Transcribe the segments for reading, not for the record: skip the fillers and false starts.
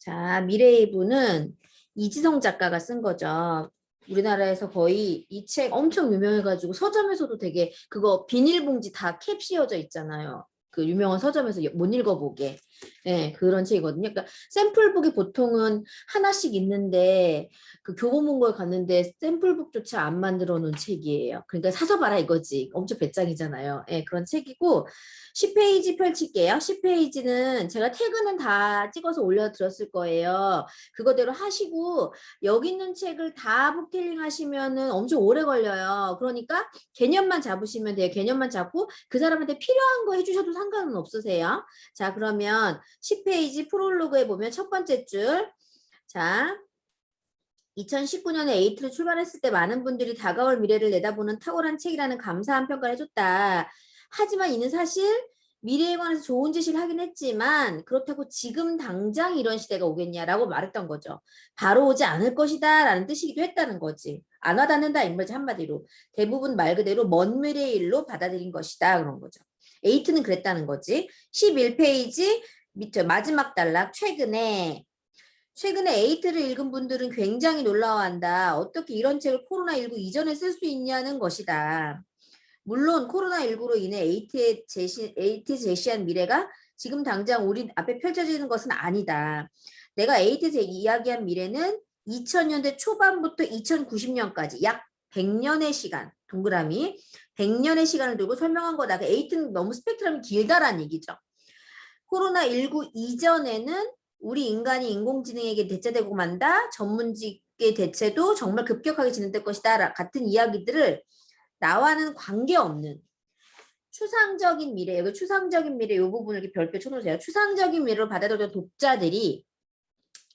자, 미래의부는 이지성 작가가 쓴 거죠. 우리나라에서 거의 이 책 엄청 유명해가지고 서점에서도 되게 그거 비닐봉지 다 캡 씌워져 있잖아요. 그 유명한 서점에서 못 읽어보게. 네, 그런 책이거든요. 그러니까 샘플북이 보통은 하나씩 있는데 그 교보문고에 갔는데 샘플북조차 안 만들어 놓은 책이에요. 그러니까 사서 봐라 이거지. 엄청 배짱이잖아요. 네, 그런 책이고 10페이지 펼칠게요. 10페이지는 제가 태그는 다 찍어서 올려드렸을 거예요. 그거대로 하시고 여기 있는 책을 다 북킬링 하시면은 엄청 오래 걸려요. 그러니까 개념만 잡으시면 돼요. 개념만 잡고 그 사람한테 필요한 거 해주셔도 상관은 없으세요. 자, 그러면 10페이지 프롤로그에 보면 첫 번째 줄. 자, 2019년에 에이트를 출발했을 때 많은 분들이 다가올 미래를 내다보는 탁월한 책이라는 감사한 평가를 해줬다. 하지만 이는 사실 미래에 관해서 좋은 지시를 하긴 했지만 그렇다고 지금 당장 이런 시대가 오겠냐라고 말했던 거죠. 바로 오지 않을 것이다 라는 뜻이기도 했다는 거지. 안 와닿는다 이 말이지 한마디로. 대부분 말 그대로 먼 미래의 일로 받아들인 것이다 그런 거죠. 에이트는 그랬다는 거지. 11페이지 밑에 마지막 단락 최근에 에이트를 읽은 분들은 굉장히 놀라워한다. 어떻게 이런 책을 코로나19 이전에 쓸 수 있냐는 것이다. 물론 코로나19로 인해 에이트 제시한 미래가 지금 당장 우리 앞에 펼쳐지는 것은 아니다. 내가 에이트 이야기한 미래는 2000년대 초반부터 2090년까지 약 100년의 시간, 동그라미 100년의 시간을 두고 설명한 거다. 에이트는 너무 스펙트럼이 길다라는 얘기죠. 코로나19 이전에는 우리 인간이 인공지능에게 대체되고 만다. 전문직의 대체도 정말 급격하게 진행될 것이다. 같은 이야기들을 나와는 관계없는 추상적인 미래, 여기 추상적인 미래 이 부분을 이렇게 별표 쳐놓으세요. 추상적인 미래로 받아들였던 독자들이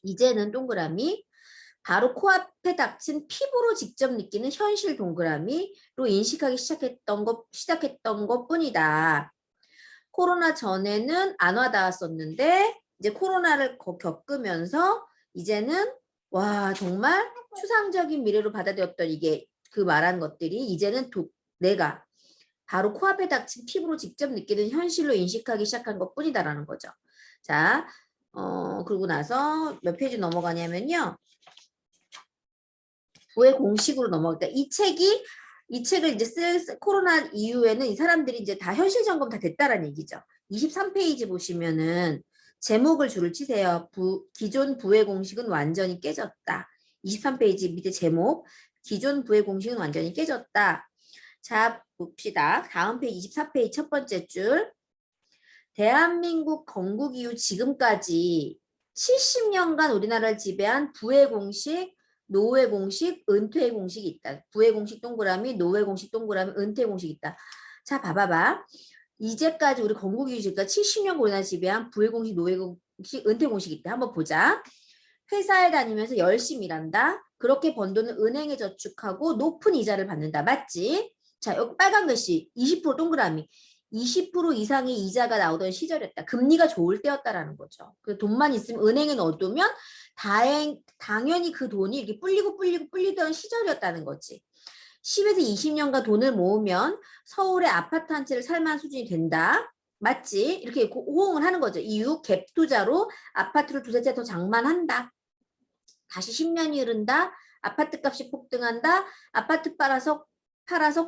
이제는 동그라미 바로 코앞에 닥친 피부로 직접 느끼는 현실 동그라미로 인식하기 시작했던 것뿐이다. 코로나 전에는 안 와닿았었는데 이제 코로나를 겪으면서 이제는 와 정말 추상적인 미래로 받아들였던 이게 그 말한 것들이 이제는 내가 바로 코앞에 닥친 피부로 직접 느끼는 현실로 인식하기 시작한 것뿐이다라는 거죠. 자, 그러고 나서 몇 페이지 넘어가냐면요. 왜 공식으로 넘어갈까? 이 책을 이제 코로나 이후에는 이 사람들이 이제 다 현실 점검 다 됐다라는 얘기죠. 23페이지 보시면은 제목을 줄을 치세요. 기존 부의 공식은 완전히 깨졌다. 23페이지 밑에 제목. 기존 부의 공식은 완전히 깨졌다. 자, 봅시다. 다음 페이지 24페이지 첫 번째 줄. 대한민국 건국 이후 지금까지 70년간 우리나라를 지배한 부의 공식, 노의 공식, 은퇴의 공식이 있다. 부의 공식 동그라미, 노의 공식 동그라미, 은퇴의 공식이 있다. 자, 봐봐봐. 이제까지 우리 건국 이후 지금까지 70년 우리나라 지배한 부의 공식, 노의 공식, 은퇴 공식이 있다. 한번 보자. 회사에 다니면서 열심히 일한다. 그렇게 번 돈을 은행에 저축하고 높은 이자를 받는다. 맞지? 자, 여기 빨간 글씨 20% 동그라미. 20% 이상의 이자가 나오던 시절이었다. 금리가 좋을 때였다라는 거죠. 그 돈만 있으면 은행에 넣어두면 당연히 그 돈이 이렇게 불리던 시절이었다는 거지. 10에서 20년간 돈을 모으면 서울의 아파트 한 채를 살 만한 수준이 된다. 맞지? 이렇게 호응을 하는 거죠. 이후 갭 투자로 아파트를 두세 채 더 장만한다. 다시 10년이 흐른다. 아파트 값이 폭등한다. 아파트 팔아서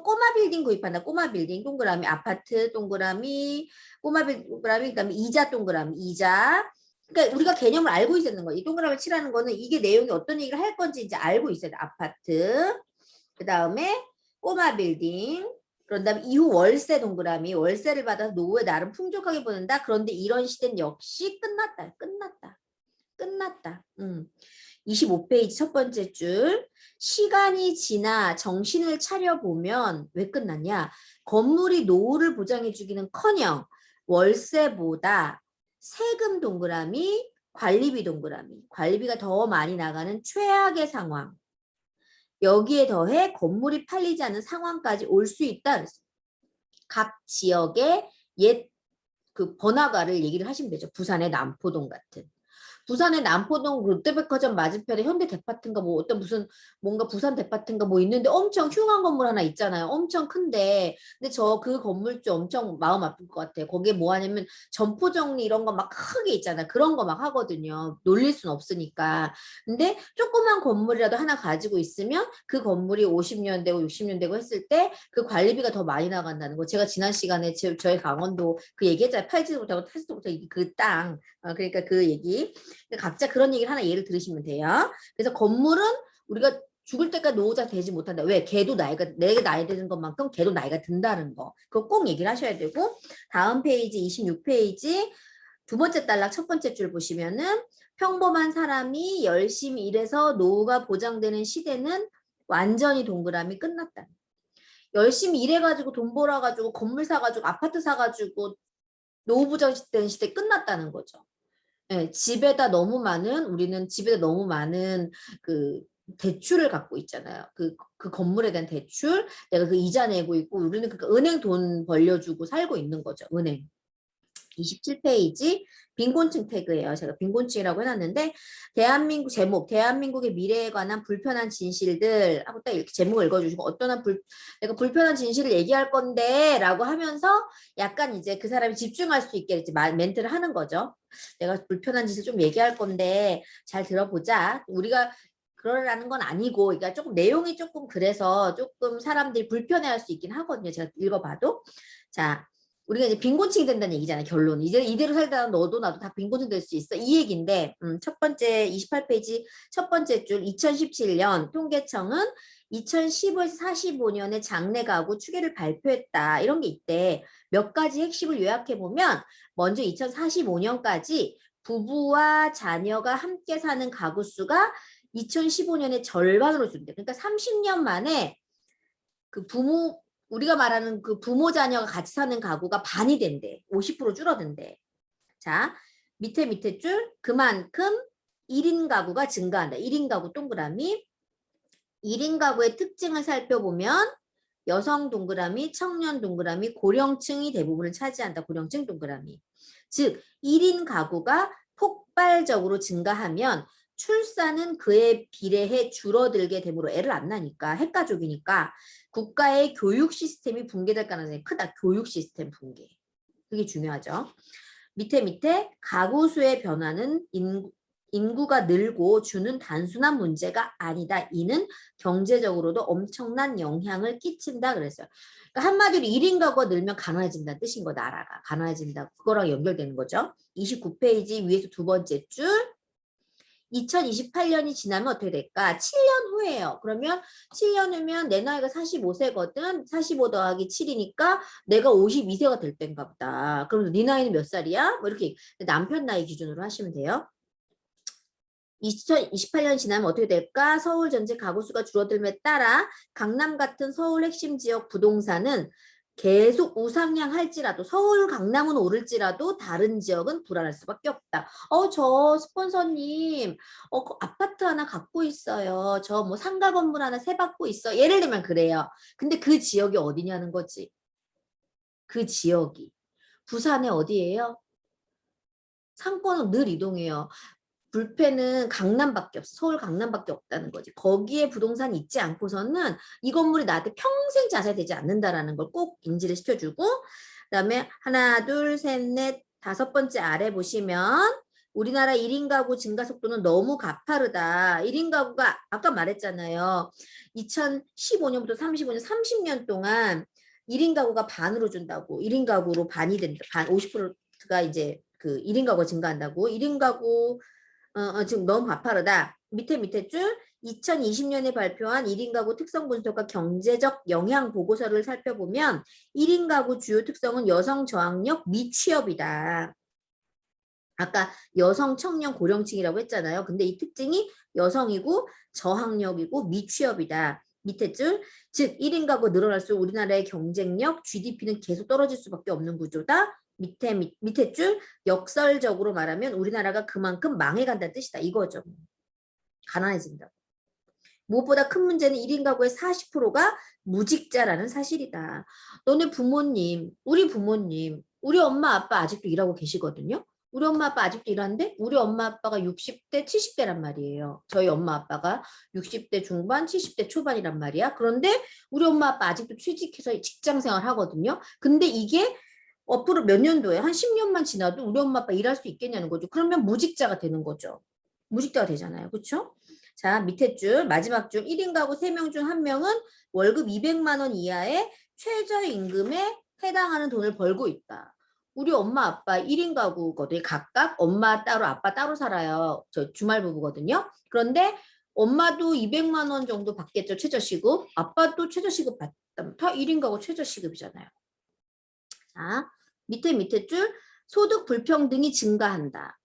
꼬마 빌딩 구입한다. 꼬마 빌딩 동그라미 아파트 동그라미 꼬마 빌딩 동그라미 그다음에 이자 동그라미 이자. 그러니까 우리가 개념을 알고 있어야 되는 거예요. 이 동그라미를 칠하는 거는 이게 내용이 어떤 얘기를 할 건지 이제 알고 있어야 돼. 아파트. 그다음에 꼬마 빌딩. 그런 다음에 이후 월세 동그라미. 월세를 받아서 노후에 나름 풍족하게 보낸다. 그런데 이런 시대는 역시 끝났다. 25페이지 첫 번째 줄. 시간이 지나 정신을 차려보면 왜 끝났냐? 건물이 노후를 보장해주기는커녕 월세보다 세금 동그라미, 관리비 동그라미, 관리비가 더 많이 나가는 최악의 상황. 여기에 더해 건물이 팔리지 않는 상황까지 올 수 있다. 각 지역의 옛 그 번화가를 얘기를 하시면 되죠. 부산의 남포동 같은. 부산의 남포동 롯데백화점 맞은편에 현대데파트인가 뭐 어떤 무슨 뭔가 부산 데파트인가 뭐 있는데 엄청 흉한 건물 하나 있잖아요. 엄청 큰데 근데 저 그 건물주 엄청 마음 아플 것 같아요. 거기에 뭐 하냐면 점포 정리 이런 거 막 크게 있잖아요. 그런 거 막 하거든요. 놀릴 순 없으니까. 근데 조그만 건물이라도 하나 가지고 있으면 그 건물이 50년 되고 60년 되고 했을 때 그 관리비가 더 많이 나간다는 거. 제가 지난 시간에 저희 강원도 그 얘기했잖아요. 팔지도 못하고 타지도 못하고 그 땅. 그러니까 그 얘기. 각자 그런 얘기를 하나 예를 들으시면 돼요. 그래서 건물은 우리가 죽을 때까지 노후자 되지 못한다. 왜? 걔도 나이가 내가 나이 드는 것만큼 걔도 나이가 든다는 거. 그거 꼭 얘기를 하셔야 되고 다음 페이지 26페이지 두 번째 단락 첫 번째 줄 보시면은 평범한 사람이 열심히 일해서 노후가 보장되는 시대는 완전히 동그라미 끝났다. 열심히 일해가지고 돈 벌어가지고 건물 사가지고 아파트 사가지고 노후 보장되는 시대 끝났다는 거죠. 예, 우리는 집에다 너무 많은 그 대출을 갖고 있잖아요. 그 건물에 대한 대출, 내가 그 이자 내고 있고, 우리는 그 은행 돈 벌려주고 살고 있는 거죠. 은행. 27페이지 빈곤층 태그예요. 제가 빈곤층이라고 해놨는데 대한민국 제목 대한민국의 미래에 관한 불편한 진실들 하고 딱 이렇게 제목을 읽어주시고 내가 불편한 진실을 얘기할 건데 라고 하면서 약간 이제 그 사람이 집중할 수 있게 이제 멘트를 하는 거죠. 내가 불편한 짓을 좀 얘기할 건데 잘 들어보자. 우리가 그러라는 건 아니고 그러니까 조금 내용이 조금 그래서 조금 사람들이 불편해할 수 있긴 하거든요. 제가 읽어봐도. 자, 우리가 이제 빈곤층이 된다는 얘기잖아요. 결론. 이제 이대로 살다 너도 나도 다 빈곤층 될 수 있어. 이 얘기인데 첫 번째 28페이지 첫 번째 줄 2017년 통계청은 2015에서 45년에 장래 가구 추계를 발표했다. 이런 게 있대. 몇 가지 핵심을 요약해 보면 먼저 2045년까지 부부와 자녀가 함께 사는 가구 수가 2015년의 절반으로 줄대. 그러니까 30년 만에 그 우리가 말하는 그 부모 자녀가 같이 사는 가구가 반이 된대. 50% 줄어든대. 자, 밑에 줄 그만큼 1인 가구가 증가한다. 1인 가구 동그라미. 1인 가구의 특징을 살펴보면 여성 동그라미, 청년 동그라미, 고령층이 대부분을 차지한다. 고령층 동그라미. 즉 1인 가구가 폭발적으로 증가하면 출산은 그에 비례해 줄어들게 되므로 애를 안 낳으니까 핵가족이니까 국가의 교육 시스템이 붕괴될 가능성이 크다. 교육 시스템 붕괴. 그게 중요하죠. 밑에 가구 수의 변화는 인구가 늘고 주는 단순한 문제가 아니다. 이는 경제적으로도 엄청난 영향을 끼친다 그랬어요. 그러니까 한마디로 1인 가구가 늘면 가난해진다는 뜻인 거 나라가. 가난해진다. 그거랑 연결되는 거죠. 29페이지 위에서 두 번째 줄 2028년이 지나면 어떻게 될까? 7년 후예요. 그러면 7년 후면 내 나이가 45세거든. 45 더하기 7이니까 내가 52세가 될 때인가 보다. 그럼 네 나이는 몇 살이야? 뭐 이렇게 남편 나이 기준으로 하시면 돼요. 2028년 지나면 어떻게 될까? 서울 전체 가구 수가 줄어들에 따라 강남 같은 서울 핵심 지역 부동산은 계속 우상향할지라도 서울 강남은 오를지라도 다른 지역은 불안할 수밖에 없다. 저 스폰서님 그 아파트 하나 갖고 있어요. 저 뭐 상가 건물 하나 세 받고 있어. 예를 들면 그래요. 근데 그 지역이 어디냐는 거지. 그 지역이 부산에 어디예요? 상권은 늘 이동해요. 불패는 강남밖에 없어. 서울 강남밖에 없다는 거지. 거기에 부동산이 있지 않고서는 이 건물이 나한테 평생 자산되지 않는다라는 걸 꼭 인지를 시켜주고 그다음에 하나, 둘, 셋, 넷, 다섯 번째 아래 보시면 우리나라 1인 가구 증가 속도는 너무 가파르다. 1인 가구가 아까 말했잖아요. 2015년부터 35년, 30년 동안 1인 가구가 반으로 준다고. 1인 가구로 반이 된다. 50%가 이제 그 1인 가구가 증가한다고. 1인 가구 지금 너무 가파르다. 밑에 줄 2020년에 발표한 1인 가구 특성 분석과 경제적 영향 보고서를 살펴보면 1인 가구 주요 특성은 여성 저학력 미취업이다. 아까 여성 청년 고령층이라고 했잖아요. 근데 이 특징이 여성이고 저학력이고 미취업이다. 밑에 줄, 즉 1인 가구 늘어날수록 우리나라의 경쟁력, GDP는 계속 떨어질 수밖에 없는 구조다. 밑에 줄, 역설적으로 말하면 우리나라가 그만큼 망해간다는 뜻이다. 이거죠. 가난해진다. 무엇보다 큰 문제는 1인 가구의 40%가 무직자라는 너네 부모님, 우리 엄마 아빠 아직도 일하고 계시거든요. 우리 엄마 아빠 아직도 일하는데 우리 엄마 아빠가 60대, 70대란 말이에요. 저희 엄마 아빠가 60대 중반, 70대 초반이란 말이야. 그런데 우리 엄마 아빠 아직도 취직해서 직장 생활 하거든요. 근데 이게 앞으로 몇 년도에 한 10년만 지나도 우리 엄마 아빠 일할 수 있겠냐는 거죠. 그러면 무직자가 되는 거죠. 무직자가 되잖아요. 그렇죠? 자, 밑에 줄 마지막 줄 1인 가구 3명 중 1명은 월급 200만 원 이하의 최저임금에 해당하는 돈을 벌고 있다. 우리 엄마 아빠 1인 가구거든요. 각각 엄마 따로 아빠 따로 살아요. 저 주말 부부거든요. 그런데 엄마도 200만 원 정도 받겠죠. 최저시급. 아빠도 최저시급 받다. 다 1인 가구 최저시급이잖아요. 자, 밑에 줄 소득 불평등이 증가한다.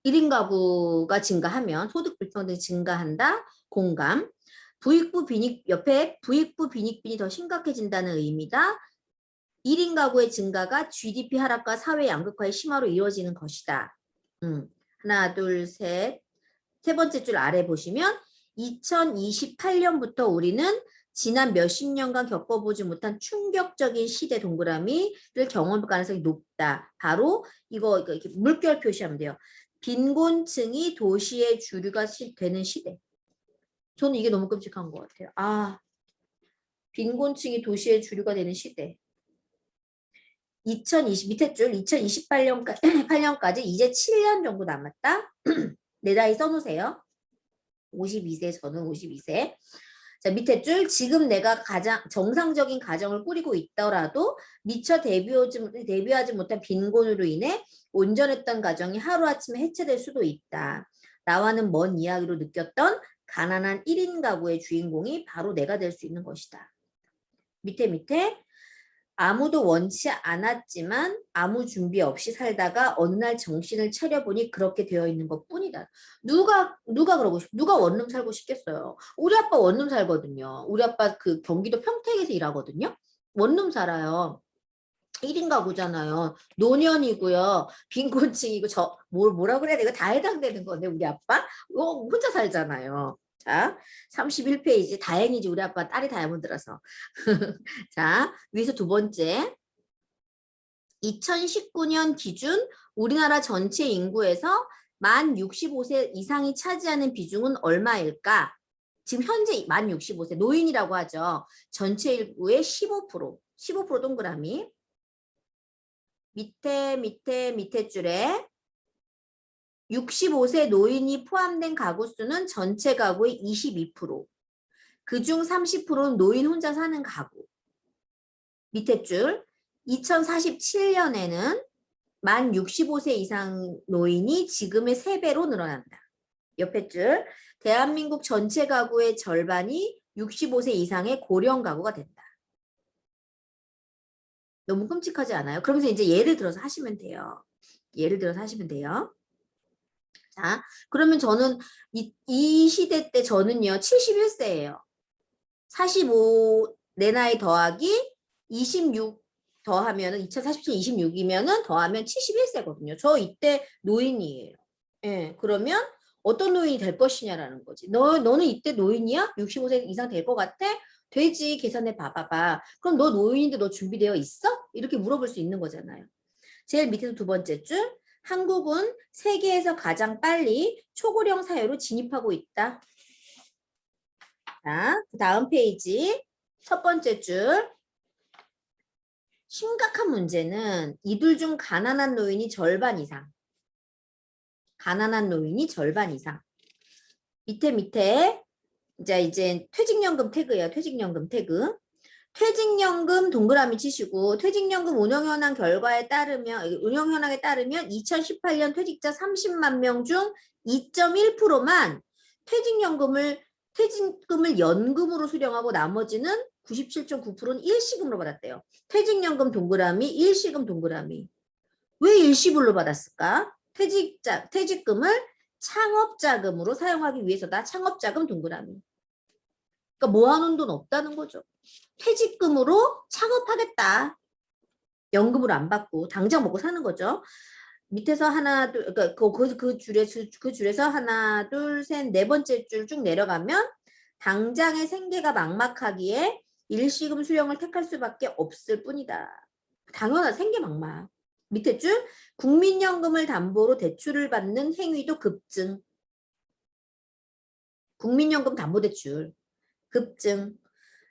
1인 가구가 증가하면 소득 불평등이 증가한다. 공감. 옆에 부익부 빈익빈이 더 심각해진다는 의미다. 1인 가구의 증가가 GDP 하락과 사회 양극화의 심화로 이루어지는 것이다. 하나, 둘, 셋. 세 번째 줄 아래 보시면 2028년부터 우리는 지난 몇십 년간 겪어보지 못한 충격적인 시대 동그라미를 경험할 가능성이 높다. 바로 이거 이렇게 물결 표시하면 돼요. 빈곤층이 도시의 주류가 되는 시대. 저는 이게 너무 끔찍한 것 같아요. 아, 빈곤층이 도시의 주류가 되는 시대. 2020 밑에 줄 2028년까지 이제 7년 정도 남았다. 내 나이 써놓으세요. 52세, 저는 52세. 자, 밑에 줄 지금 내가 가장 정상적인 가정을 꾸리고 있더라도 미처 데뷔하지 못한 빈곤으로 인해 온전했던 가정이 하루아침에 해체될 수도 있다. 나와는 먼 이야기로 느꼈던 가난한 1인 가구의 주인공이 바로 내가 될 수 있는 것이다. 밑에 아무도 원치 않았지만 아무 준비 없이 살다가 어느 날 정신을 차려보니 그렇게 되어 있는 것뿐이다. 누가 그러고 누가 원룸 살고 싶겠어요. 우리 아빠 원룸 살거든요. 우리 아빠 그 경기도 평택에서 일하거든요. 원룸 살아요. 1인 가구잖아요. 노년이고요. 빈곤층이고 뭐라 그래야 돼? 이거 다 해당되는 건데 우리 아빠? 혼자 살잖아요. 자, 31페이지. 다행이지 우리 아빠 딸이 다이아몬드라서. 자, 위에서 두 번째. 2019년 기준 우리나라 전체 인구에서 만 65세 이상이 차지하는 비중은 얼마일까? 지금 현재 만 65세 노인이라고 하죠. 전체 인구의 15% 동그라미. 밑에 줄에 65세 노인이 포함된 가구 수는 전체 가구의 22%. 그중 30%는 노인 혼자 사는 가구. 밑에 줄 2047년에는 만 65세 이상 노인이 지금의 3배로 늘어난다. 옆에 줄 대한민국 전체 가구의 절반이 65세 이상의 고령 가구가 된다. 너무 끔찍하지 않아요? 그러면서 이제 예를 들어서 하시면 돼요. 자, 그러면 저는 이 시대 때 저는요 71세예요. 45 내 나이 더하기 26 더하면은 2047 26이면은 더하면 71세거든요. 저 이때 노인이에요. 예, 그러면 어떤 노인이 될 것이냐라는 거지. 너는 이때 노인이야? 65세 이상 될 것 같아? 되지. 계산해 봐봐봐. 그럼 너 노인인데 너 준비되어 있어? 이렇게 물어볼 수 있는 거잖아요. 제일 밑에서 두 번째 줄. 한국은 세계에서 가장 빨리 초고령 사회로 진입하고 있다. 자, 그 다음 페이지. 첫 번째 줄. 심각한 문제는 이들 중 가난한 노인이 절반 이상. 밑에 이제 퇴직연금 태그예요. 퇴직연금 태그. 퇴직연금 동그라미 치시고 퇴직연금 운영현황 결과에 따르면 2018년 퇴직자 30만 명 중 2.1%만 퇴직금을 연금으로 수령하고 나머지는 97.9%는 일시금으로 받았대요. 퇴직연금 동그라미, 일시금 동그라미. 왜 일시불로 받았을까? 퇴직금을 창업자금으로 사용하기 위해서다. 창업자금 동그라미. 그러니까 모아놓은 돈 없다는 거죠. 퇴직금으로 창업하겠다. 연금으로 안 받고 당장 먹고 사는 거죠. 밑에서 하나, 둘, 그러니까 그 줄에서 하나, 둘, 셋, 네 번째 줄 쭉 내려가면 당장의 생계가 막막하기에 일시금 수령을 택할 수밖에 없을 뿐이다. 당연한 생계 막막. 밑에 줄 국민연금을 담보로 대출을 받는 행위도 급증. 국민연금 담보대출 급증.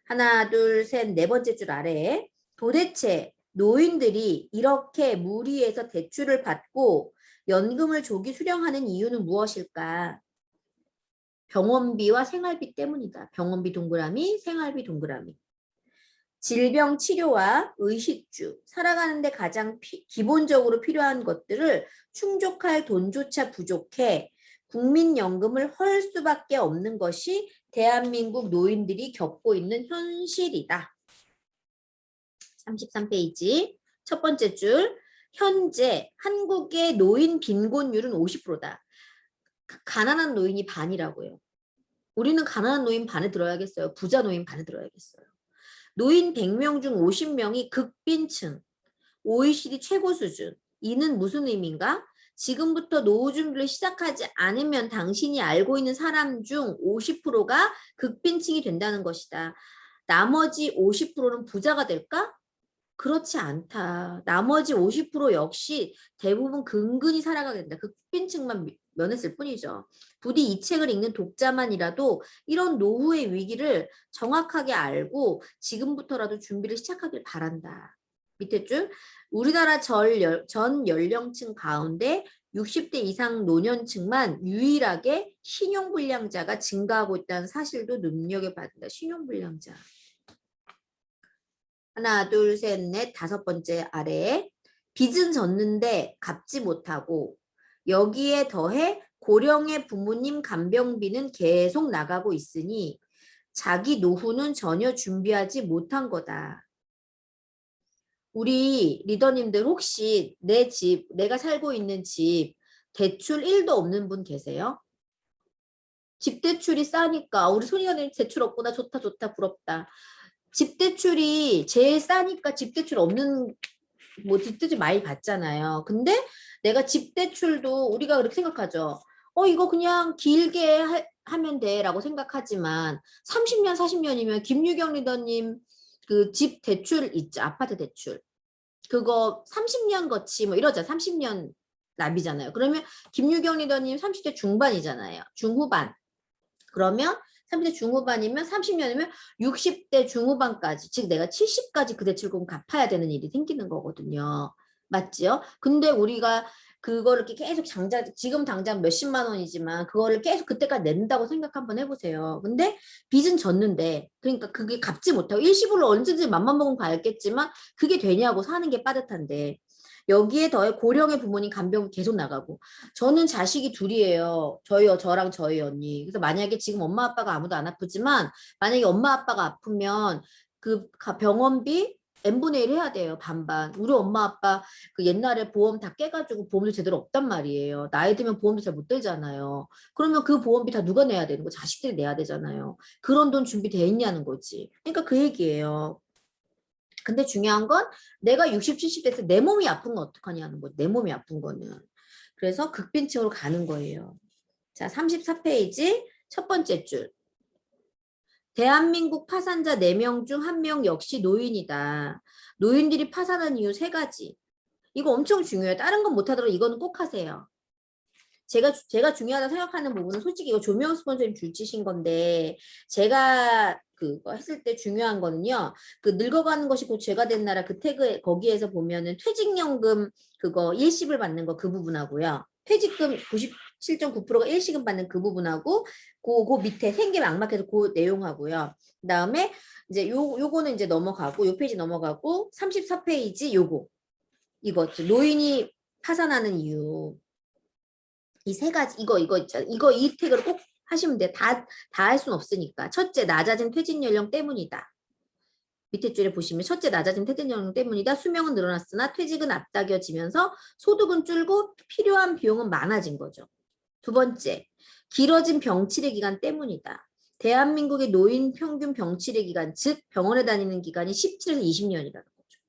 하나, 둘, 셋, 네 번째 줄 아래에 도대체 노인들이 이렇게 무리해서 대출을 받고 연금을 조기 수령하는 이유는 무엇일까? 병원비와 생활비 때문이다. 병원비 동그라미, 생활비 동그라미. 질병 치료와 의식주, 살아가는데 가장 기본적으로 필요한 것들을 충족할 돈조차 부족해 국민연금을 헐 수밖에 없는 것이 대한민국 노인들이 겪고 있는 현실이다. 33페이지 첫 번째 줄, 현재 한국의 노인 빈곤율은 50%다. 가난한 노인이 반이라고요. 우리는 가난한 노인 반에 들어야겠어요. 부자 노인 반에 들어야겠어요. 노인 100명 중 50명이 극빈층, OECD 최고 수준. 이는 무슨 의미인가? 지금부터 노후 준비를 시작하지 않으면 당신이 알고 있는 사람 중 50%가 극빈층이 된다는 것이다. 나머지 50%는 부자가 될까? 그렇지 않다. 나머지 50% 역시 대부분 근근히 살아가게 된다. 극빈층만 면했을 뿐이죠. 부디 이 책을 읽는 독자만이라도 이런 노후의 위기를 정확하게 알고 지금부터라도 준비를 시작하길 바란다. 밑에 줄 우리나라 전 연령층 가운데 60대 이상 노년층만 유일하게 신용불량자가 증가하고 있다는 사실도 눈여겨봐야 신용불량자. 하나, 둘, 셋, 넷, 다섯 번째 아래에 빚은 졌는데 갚지 못하고 여기에 더해 고령의 부모님 간병비는 계속 나가고 있으니 자기 노후는 전혀 준비하지 못한 거다. 우리 리더님들 혹시 내 집, 내가 살고 있는 집 대출 1도 없는 분 계세요? 집 대출이 싸니까 우리 손이 언니 대출 없구나 좋다 좋다 부럽다. 집 대출이 제일 싸니까 집 대출 없는 뭐 집 대출 많이 받잖아요. 근데 내가 집 대출도 우리가 그렇게 생각하죠. 이거 그냥 길게 하면 돼라고 생각하지만 30년 40년이면 김유경 리더님 그 집 대출 있죠. 아파트 대출. 그거 30년 거치 뭐 이러자 30년 납이잖아요. 그러면 김유경 리더님 30대 중반이잖아요. 중후반. 그러면 30대 중후반이면 30년이면 60대 중후반까지 즉 내가 70까지 그 대출금 갚아야 되는 일이 생기는 거거든요. 맞지요? 근데 우리가 그거를 이렇게 계속 지금 당장 몇십만 원이지만 그거를 계속 그때까지 낸다고 생각 한번 해보세요. 근데 빚은 졌는데 그러니까 그게 갚지 못하고 일시불로 언제든지 맘만 먹으면 갚겠지만 그게 되냐고 사는 게 빠듯한데 여기에 더해 고령의 부모님 간병 계속 나가고 저는 자식이 둘이에요. 저랑 저희 언니. 그래서 만약에 지금 엄마 아빠가 아무도 안 아프지만 만약에 엄마 아빠가 아프면 그 병원비 n분의 1 해야 돼요. 반반. 우리 엄마 아빠 그 옛날에 보험 다 깨가지고 보험도 제대로 없단 말이에요. 나이 들면 보험도 잘 못 들잖아요. 그러면 그 보험비 다 누가 내야 되는 거? 자식들이 내야 되잖아요. 그런 돈 준비돼 있냐는 거지. 그러니까 그 얘기예요. 근데 중요한 건 내가 60, 70 돼서 내 몸이 아픈 건 어떡하냐는 거지. 내 몸이 아픈 거는. 그래서 극빈층으로 가는 거예요. 자, 34페이지 첫 번째 줄. 대한민국 파산자 4명 중 1명 역시 노인이다. 노인들이 파산한 이유 3가지. 이거 엄청 중요해요. 다른 건 못하더라도 이거는 꼭 하세요. 제가 중요하다고 생각하는 부분은 솔직히 이거 조명 스폰서님 줄지신 건데 제가 그거 했을 때 중요한 거는요. 그 늙어가는 것이 곧 죄가 된 나라 그 태그 거기에서 보면은 퇴직연금 그거 일시불 받는 거 그 부분하고요. 퇴직금 97.9%가 일시금 받는 그 부분하고 그 밑에 생계 막막해서 그 내용하고요. 그다음에 이제 요거는 이제 넘어가고 요 페이지 넘어가고 34페이지 요거 이거 노인이 파산하는 이유 이 3가지 이거 있잖아. 이거 이 태그를 꼭 하시면 돼. 다 할 수는 없으니까. 첫째, 낮아진 퇴직 연령 때문이다. 밑에 줄에 보시면 첫째, 낮아진 퇴직 연령 때문이다. 수명은 늘어났으나 퇴직은 앞당겨지면서 소득은 줄고 필요한 비용은 많아진 거죠. 두 번째, 길어진 병치레 기간 때문이다. 대한민국의 노인 평균 병치레 기간, 즉 병원에 다니는 기간이 17에서 20년이라는 거죠.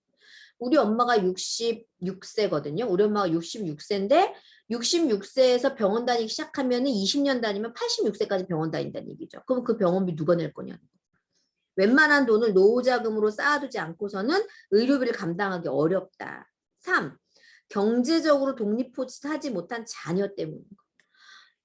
우리 엄마가 66세거든요. 우리 엄마가 66세인데 66세에서 병원 다니기 시작하면 20년 다니면 86세까지 병원 다닌다는 얘기죠. 그럼 그 병원비 누가 낼 거냐는 거예요. 웬만한 돈을 노후자금으로 쌓아두지 않고서는 의료비를 감당하기 어렵다. 3. 경제적으로 독립하지 못한 자녀 때문인 거.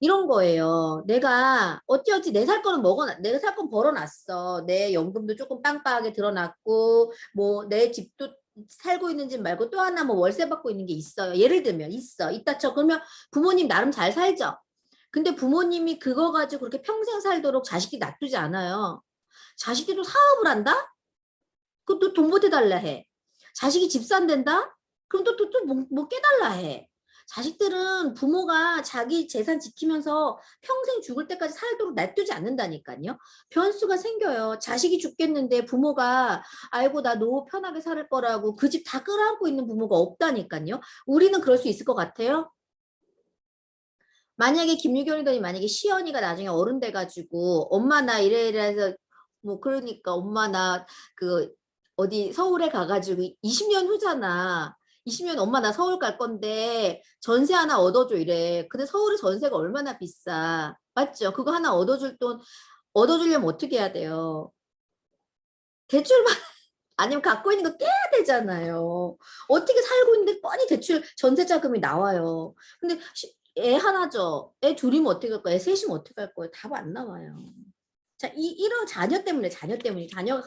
이런 거예요. 내가 어찌어찌 내 살 거는 내가 살 건 벌어놨어. 내 연금도 조금 빵빵하게 들어놨고 뭐 내 집도 살고 있는 집 말고 또 하나 뭐 월세 받고 있는 게 있어요. 예를 들면 있다 쳐. 그러면 부모님 나름 잘 살죠. 근데 부모님이 그거 가지고 그렇게 평생 살도록 자식이 놔두지 않아요. 자식이 또 사업을 한다? 그럼 또 돈 보태달라 해. 자식이 집 산댄다? 그럼 뭐 깨달라 해. 자식들은 부모가 자기 재산 지키면서 평생 죽을 때까지 살도록 놔두지 않는다니까요. 변수가 생겨요. 자식이 죽겠는데 부모가 아이고 나 노후 편하게 살 거라고 그 집 다 끌어안고 있는 부모가 없다니까요. 우리는 그럴 수 있을 것 같아요? 만약에 김유경이더니 만약에 시연이가 나중에 어른 돼가지고 엄마 나 이래 해서 뭐 그러니까 엄마 나 그 어디 서울에 가가지고 20년 후잖아. 20년 엄마 나 서울 갈 건데 전세 하나 얻어줘 이래. 근데 서울의 전세가 얼마나 비싸. 맞죠? 그거 하나 얻어주려면 어떻게 해야 돼요? 대출만 아니면 갖고 있는 거 깨야 되잖아요. 어떻게 살고 있는데 뻔히 대출 전세 자금이 나와요. 근데 애 하나죠. 애 둘이면 어떻게 할 거예요? 애 셋이면 어떻게 할 거예요? 답 안 나와요. 자, 이런 자녀 때문에 자녀가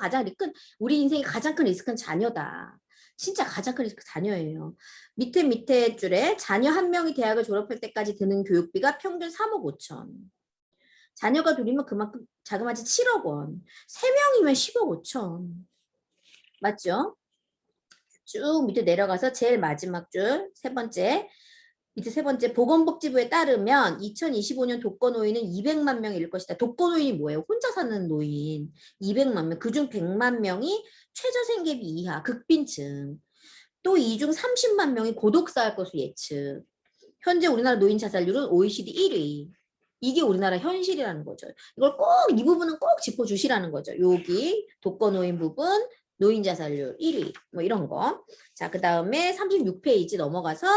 우리 인생의 가장 큰 리스크는 자녀다. 진짜 가장 큰 리스크 자녀예요. 밑에 줄에 자녀 한 명이 대학을 졸업할 때까지 드는 교육비가 평균 3억 5천. 자녀가 둘이면 그만큼 자그마치 7억 원. 3명이면 10억 5천. 맞죠? 쭉 밑에 내려가서 제일 마지막 줄, 밑에 세 번째, 보건복지부에 따르면 2025년 독거노인은 200만 명이 이를 것이다. 독거노인이 뭐예요? 혼자 사는 노인 200만 명, 그중 100만 명이 최저생계비 이하, 극빈층. 또 이 중 30만 명이 고독사할 것으로 예측. 현재 우리나라 노인 자살률은 OECD 1위. 이게 우리나라 현실이라는 거죠. 이걸 꼭 이 부분은 꼭 짚어주시라는 거죠. 여기 독거노인 부분, 노인 자살률 1위 뭐 이런 거. 자, 그 다음에 36페이지 넘어가서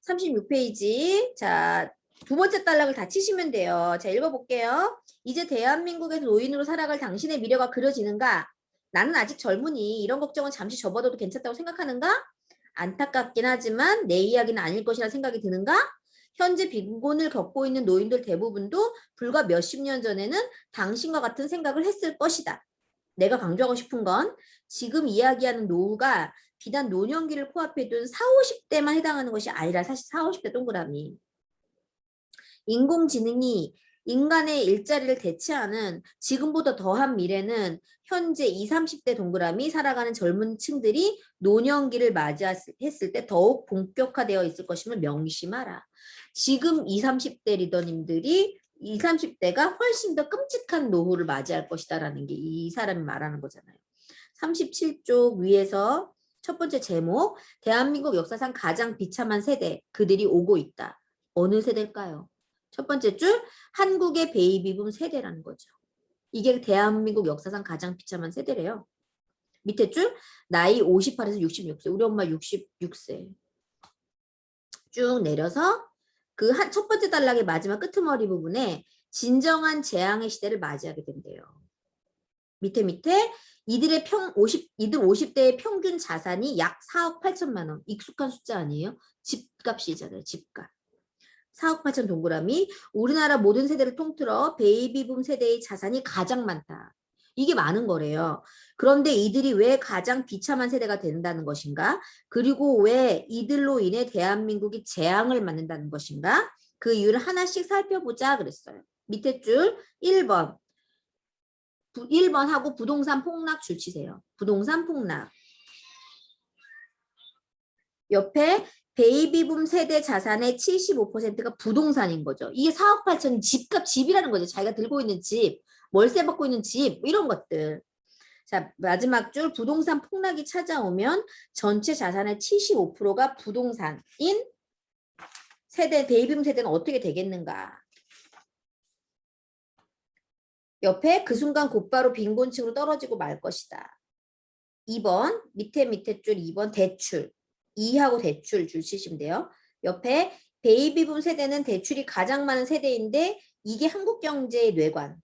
36페이지. 자, 두 번째 단락을 다 치시면 돼요. 자, 읽어볼게요. 이제 대한민국에서 노인으로 살아갈 당신의 미래가 그려지는가? 나는 아직 젊으니 이런 걱정은 잠시 접어둬도 괜찮다고 생각하는가? 안타깝긴 하지만 내 이야기는 아닐 것이라 생각이 드는가? 현재 빈곤을 겪고 있는 노인들 대부분도 불과 몇십 년 전에는 당신과 같은 생각을 했을 것이다. 내가 강조하고 싶은 건 지금 이야기하는 노후가 비단 노년기를 코앞에 둔 40, 50대만 해당하는 것이 아니라 사실 40, 50대 동그라미. 인공지능이 인간의 일자리를 대체하는 지금보다 더한 미래는 현재 20, 30대 동그라미 살아가는 젊은 층들이 노년기를 맞이했을 때 더욱 본격화되어 있을 것임을 명심하라. 지금 20, 30대 리더님들이 20, 30대가 훨씬 더 끔찍한 노후를 맞이할 것이다라는 게 이 사람이 말하는 거잖아요. 37쪽 위에서 첫 번째 제목, 대한민국 역사상 가장 비참한 세대, 그들이 오고 있다. 어느 세대일까요? 첫 번째 줄, 한국의 베이비붐 세대라는 거죠. 이게 대한민국 역사상 가장 비참한 세대래요. 밑에 줄, 나이 58에서 66세. 우리 엄마 66세. 쭉 내려서 그 첫 번째 단락의 마지막 끄트머리 부분에 진정한 재앙의 시대를 맞이하게 된대요. 밑에 이들 50대의 평균 자산이 약 4억 8천만 원. 익숙한 숫자 아니에요? 집값이잖아요. 집값. 4억 8천 동그라미. 우리나라 모든 세대를 통틀어 베이비붐 세대의 자산이 가장 많다. 이게 많은 거래요. 그런데 이들이 왜 가장 비참한 세대가 된다는 것인가? 그리고 왜 이들로 인해 대한민국이 재앙을 맞는다는 것인가? 그 이유를 하나씩 살펴보자 그랬어요. 밑에 줄 1번. 1번 하고 부동산 폭락 줄 치세요. 부동산 폭락. 옆에 베이비붐 세대 자산의 75%가 부동산인 거죠. 이게 4억 8천 집이라는 거죠. 자기가 들고 있는 집, 월세 받고 있는 집, 이런 것들. 자, 마지막 줄 부동산 폭락이 찾아오면 전체 자산의 75%가 부동산인 세대, 베이비붐 세대는 어떻게 되겠는가? 옆에 그 순간 곧바로 빈곤층으로 떨어지고 말 것이다. 2번, 밑에 줄 2번 대출. 2하고 대출 줄 치시면 돼요. 옆에 베이비붐 세대는 대출이 가장 많은 세대인데 이게 한국 경제의 뇌관.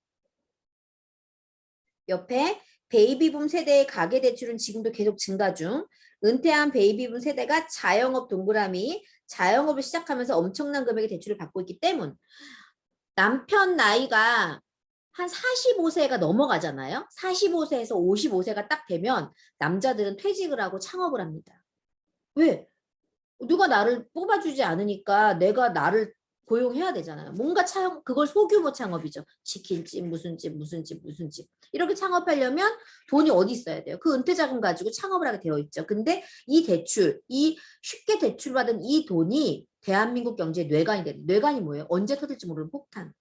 옆에 베이비붐 세대의 가계대출은 지금도 계속 증가 중. 은퇴한 베이비붐 세대가 자영업 동그라미 자영업을 시작하면서 엄청난 금액의 대출을 받고 있기 때문 남편 나이가 한 45세가 넘어가잖아요. 45세에서 55세가 딱 되면 남자들은 퇴직을 하고 창업을 합니다. 왜? 누가 나를 뽑아주지 않으니까 내가 나를 고용해야 되잖아요. 뭔가 그걸 소규모 창업이죠. 치킨집, 무슨 집, 무슨 집, 무슨 집. 이렇게 창업하려면 돈이 어디 있어야 돼요? 그 은퇴자금 가지고 창업을 하게 되어 있죠. 근데 이 대출, 이 쉽게 대출받은 이 돈이 대한민국 경제의 뇌관이 돼요. 뇌관이 뭐예요? 언제 터질지 모르는 폭탄.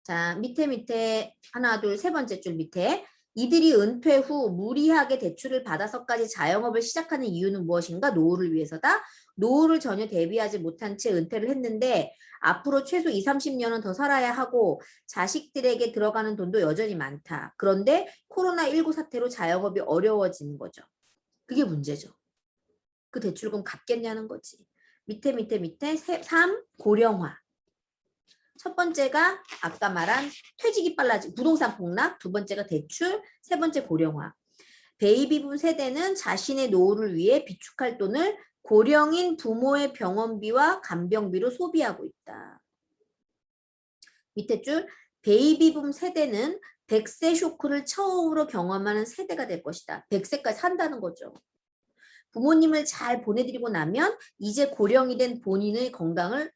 자, 밑에 하나, 둘, 세 번째 줄 밑에 이들이 은퇴 후 무리하게 대출을 받아서까지 자영업을 시작하는 이유는 무엇인가? 노후를 위해서다. 노후를 전혀 대비하지 못한 채 은퇴를 했는데 앞으로 최소 20, 30년은 더 살아야 하고 자식들에게 들어가는 돈도 여전히 많다. 그런데 코로나19 사태로 자영업이 어려워지는 거죠. 그게 문제죠. 그 대출금 갚겠냐는 거지. 밑에 3. 고령화. 첫 번째가 아까 말한 퇴직이 빨라진 부동산 폭락, 두 번째가 대출, 세 번째 고령화. 베이비붐 세대는 자신의 노후를 위해 비축할 돈을 고령인 부모의 병원비와 간병비로 소비하고 있다. 밑에 줄 베이비붐 세대는 100세 쇼크를 처음으로 경험하는 세대가 될 것이다. 100세까지 산다는 거죠. 부모님을 잘 보내드리고 나면 이제 고령이 된 본인의 건강은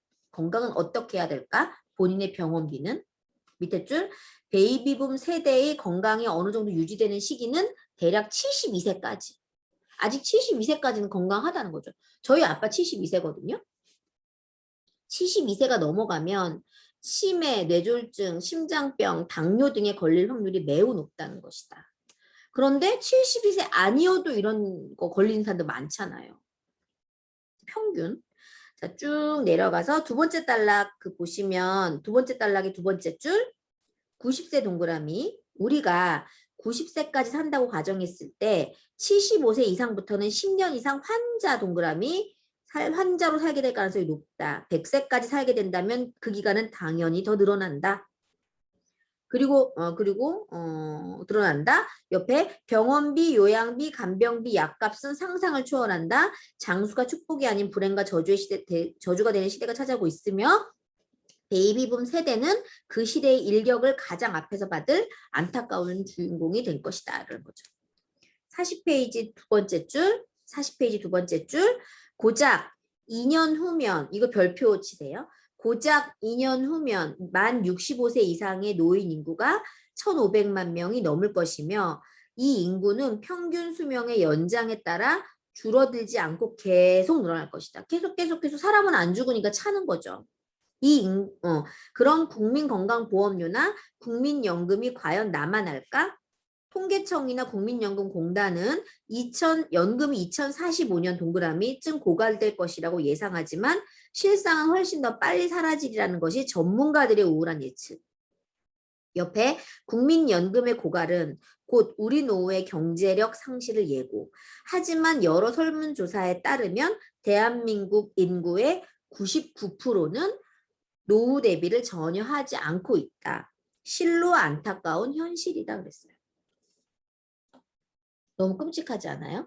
어떻게 해야 될까? 본인의 병원비는 밑에 줄 베이비붐 세대의 건강이 어느 정도 유지되는 시기는 대략 72세까지. 아직 72세까지는 건강하다는 거죠. 저희 아빠 72세거든요. 72세가 넘어가면 치매, 뇌졸중, 심장병, 당뇨 등에 걸릴 확률이 매우 높다는 것이다. 그런데 72세 아니어도 이런 거 걸리는 사람도 많잖아요. 평균. 자, 쭉 내려가서 두 번째 단락 보시면 두 번째 단락의 두 번째 줄 90세 동그라미 우리가 90세까지 산다고 가정했을 때 75세 이상부터는 10년 이상 환자 동그라미 환자로 살게 될 가능성이 높다. 100세까지 살게 된다면 그 기간은 당연히 더 늘어난다. 그리고 드러난다. 옆에 병원비, 요양비, 간병비, 약값은 상상을 초월한다. 장수가 축복이 아닌 불행과 저주가 되는 시대가 찾아오고 있으며 베이비붐 세대는 그 시대의 일격을 가장 앞에서 받을 안타까운 주인공이 될 것이다. 라는 거죠. 40페이지 두 번째 줄, 40페이지 두 번째 줄, 고작 2년 후면, 이거 별표 치세요. 고작 2년 후면 만 65세 이상의 노인 인구가 1,500만 명이 넘을 것이며 이 인구는 평균 수명의 연장에 따라 줄어들지 않고 계속 늘어날 것이다. 계속 사람은 안 죽으니까 차는 거죠. 그런 국민건강보험료나 국민연금이 과연 남아날까? 통계청이나 국민연금공단은 연금이 2045년 동그라미쯤 고갈될 것이라고 예상하지만 실상은 훨씬 더 빨리 사라지리라는 것이 전문가들의 우울한 예측. 옆에 국민연금의 고갈은 곧 우리 노후의 경제력 상실을 예고. 하지만 여러 설문조사에 따르면 대한민국 인구의 99%는 노후 대비를 전혀 하지 않고 있다. 실로 안타까운 현실이다 그랬어요. 너무 끔찍하지 않아요?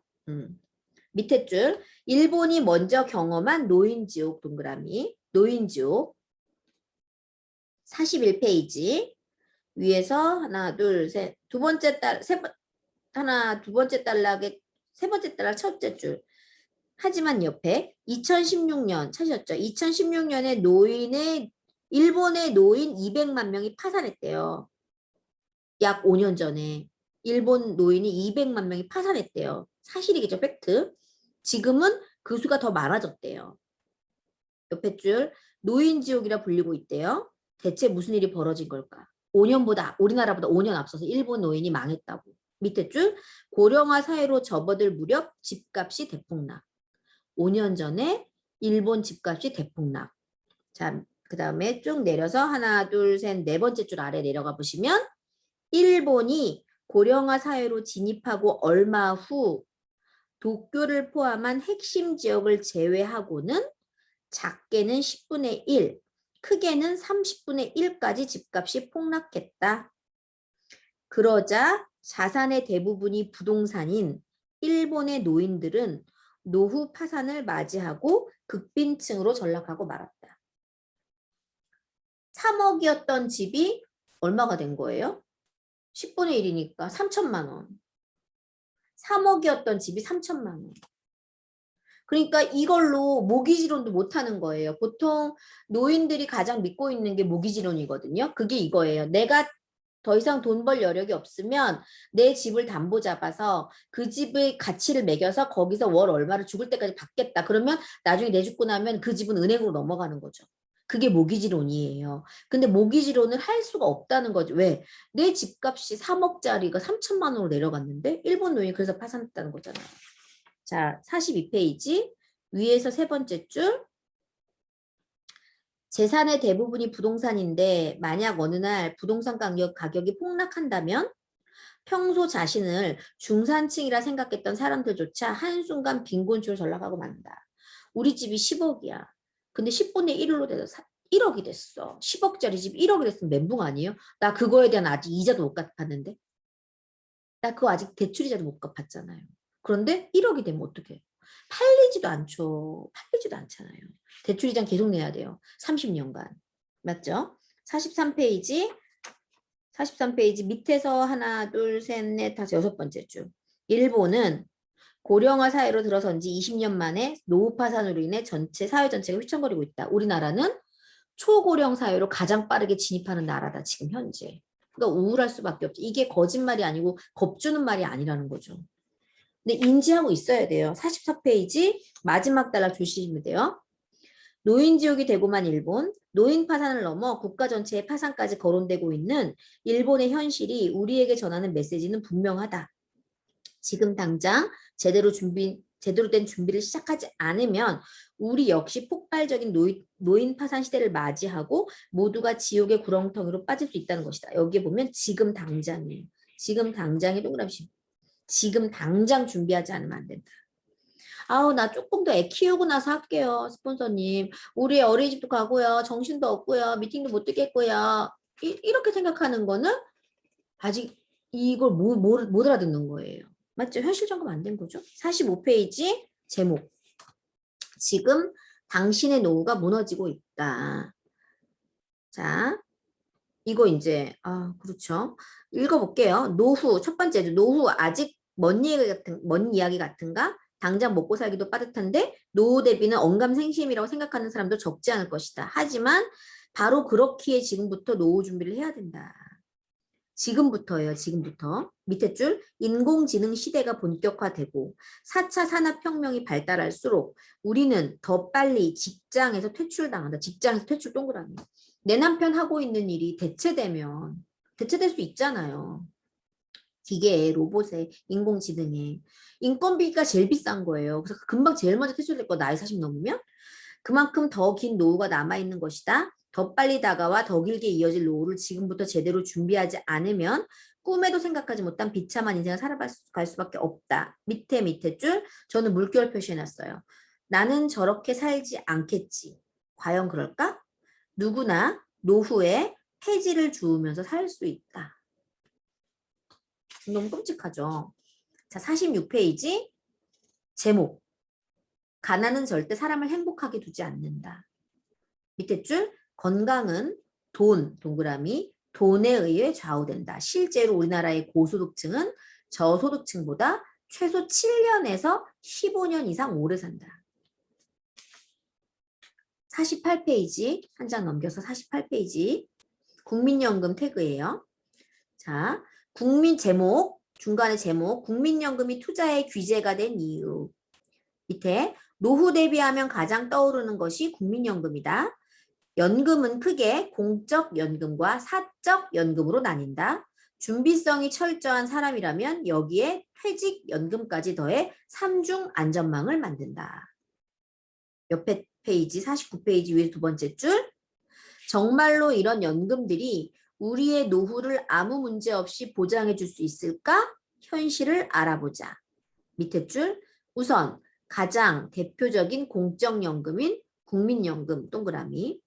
밑에 줄 일본이 먼저 경험한 노인지옥 동그라미 노인지옥 41페이지 위에서 하나 둘셋 두 번째 단락의 세 번째 단락 첫째 줄 하지만 옆에 2016년 찾으셨죠? 2016년에 일본의 노인 200만 명이 파산했대요. 약 5년 전에 일본 노인이 200만 명이 파산했대요. 사실이겠죠, 팩트. 지금은 그 수가 더 많아졌대요. 옆에 줄 노인지옥이라 불리고 있대요. 대체 무슨 일이 벌어진 걸까? 우리나라보다 5년 앞서서 일본 노인이 망했다고. 밑에 줄 고령화 사회로 접어들 무렵 집값이 대폭락. 5년 전에 일본 집값이 대폭락. 자, 그 다음에 쭉 내려서 하나, 둘, 셋, 네 번째 줄 아래 내려가 보시면 일본이 고령화 사회로 진입하고 얼마 후 도쿄를 포함한 핵심 지역을 제외하고는 작게는 10분의 1, 크게는 30분의 1까지 집값이 폭락했다. 그러자 자산의 대부분이 부동산인 일본의 노인들은 노후 파산을 맞이하고 극빈층으로 전락하고 말았다. 3억이었던 집이 얼마가 된 거예요? 10분의 1이니까 3천만 원. 3억이었던 집이 3천만 원. 그러니까 이걸로 모기지론도 못하는 거예요. 보통 노인들이 가장 믿고 있는 게 모기지론이거든요. 그게 이거예요. 내가 더 이상 돈 벌 여력이 없으면 내 집을 담보 잡아서 그 집의 가치를 매겨서 거기서 월 얼마를 죽을 때까지 받겠다. 그러면 나중에 내 죽고 나면 그 집은 은행으로 넘어가는 거죠. 그게 모기지론이에요. 근데 모기지론을 할 수가 없다는 거죠. 왜? 내 집값이 3억짜리가 3천만 원으로 내려갔는데 일본 노인이 그래서 파산했다는 거잖아요. 자, 42페이지 위에서 세 번째 줄. 재산의 대부분이 부동산인데 만약 어느 날 부동산 가격이 폭락한다면 평소 자신을 중산층이라 생각했던 사람들조차 한순간 빈곤층으로 전락하고 만다. 우리 집이 10억이야. 근데 10분의 1로 돼서 1억이 됐어. 10억짜리 집 1억이 됐으면 멘붕 아니에요? 나 그거에 대한 아직 이자도 못 갚았는데. 나 그거 아직 대출이자도 못 갚았잖아요. 그런데 1억이 되면 어떡해? 팔리지도 않죠. 팔리지도 않잖아요. 대출이자 계속 내야 돼요. 30년간. 맞죠? 43페이지. 43페이지 밑에서 하나, 둘, 셋, 넷, 다섯, 여섯 번째 줄. 일본은 고령화 사회로 들어선 지 20년 만에 노후 파산으로 인해 사회 전체가 휘청거리고 있다. 우리나라는 초고령 사회로 가장 빠르게 진입하는 나라다. 지금 현재. 그러니까 우울할 수밖에 없죠. 이게 거짓말이 아니고 겁주는 말이 아니라는 거죠. 근데 인지하고 있어야 돼요. 44페이지 마지막 단락 주시면 돼요. 노인지옥이 되고만 일본, 노인 파산을 넘어 국가 전체의 파산까지 거론되고 있는 일본의 현실이 우리에게 전하는 메시지는 분명하다. 지금 당장 제대로 된 준비를 시작하지 않으면 우리 역시 폭발적인 노인 파산 시대를 맞이하고 모두가 지옥의 구렁텅이로 빠질 수 있다는 것이다. 여기에 보면 지금 당장이에요. 지금 당장이 동그라미. 지금 당장 준비하지 않으면 안 된다. 아우 나 조금 더 애 키우고 나서 할게요. 스폰서님. 우리 어린이집도 가고요. 정신도 없고요. 미팅도 못 듣겠고요. 이렇게 생각하는 거는 아직 이걸 못 알아듣는 거예요. 맞죠? 현실 점검 안 된 거죠? 45페이지 제목. 지금 당신의 노후가 무너지고 있다. 자, 이거 이제 그렇죠. 읽어볼게요. 노후 첫 번째죠. 노후 아직 먼 이야기 같은가? 당장 먹고 살기도 빠듯한데 노후 대비는 언감생심이라고 생각하는 사람도 적지 않을 것이다. 하지만 바로 그렇기에 지금부터 노후 준비를 해야 된다. 지금부터예요. 지금부터. 밑에 줄 인공지능 시대가 본격화되고 4차 산업혁명이 발달할수록 우리는 더 빨리 직장에서 퇴출당한다. 직장에서 퇴출 동그라미. 내 남편 하고 있는 일이 대체될 수 있잖아요. 기계에, 로봇에, 인공지능에. 인건비가 제일 비싼 거예요. 그래서 금방 제일 먼저 퇴출될 거 나이 40 넘으면 그만큼 더 긴 노후가 남아있는 것이다. 더 빨리 다가와 더 길게 이어질 노후를 지금부터 제대로 준비하지 않으면 꿈에도 생각하지 못한 비참한 인생을 살아갈 수밖에 없다. 밑에 줄 저는 물결 표시해놨어요. 나는 저렇게 살지 않겠지. 과연 그럴까? 누구나 노후에 폐지를 주우면서 살 수 있다. 너무 끔찍하죠. 자, 46페이지 제목. 가난은 절대 사람을 행복하게 두지 않는다. 밑에 줄 건강은 동그라미 돈에 의해 좌우된다. 실제로 우리나라의 고소득층은 저소득층보다 최소 7년에서 15년 이상 오래 산다. 48페이지 한 장 넘겨서 48페이지 국민연금 태그예요. 자, 국민 제목 중간에 제목 국민연금이 투자의 귀재가 된 이유. 밑에 노후 대비하면 가장 떠오르는 것이 국민연금이다. 연금은 크게 공적 연금과 사적 연금으로 나뉜다. 준비성이 철저한 사람이라면 여기에 퇴직 연금까지 더해 3중 안전망을 만든다. 옆에 페이지 49페이지 위에 두 번째 줄. 정말로 이런 연금들이 우리의 노후를 아무 문제 없이 보장해 줄 수 있을까? 현실을 알아보자. 밑에 줄. 우선 가장 대표적인 공적연금인 국민연금 동그라미.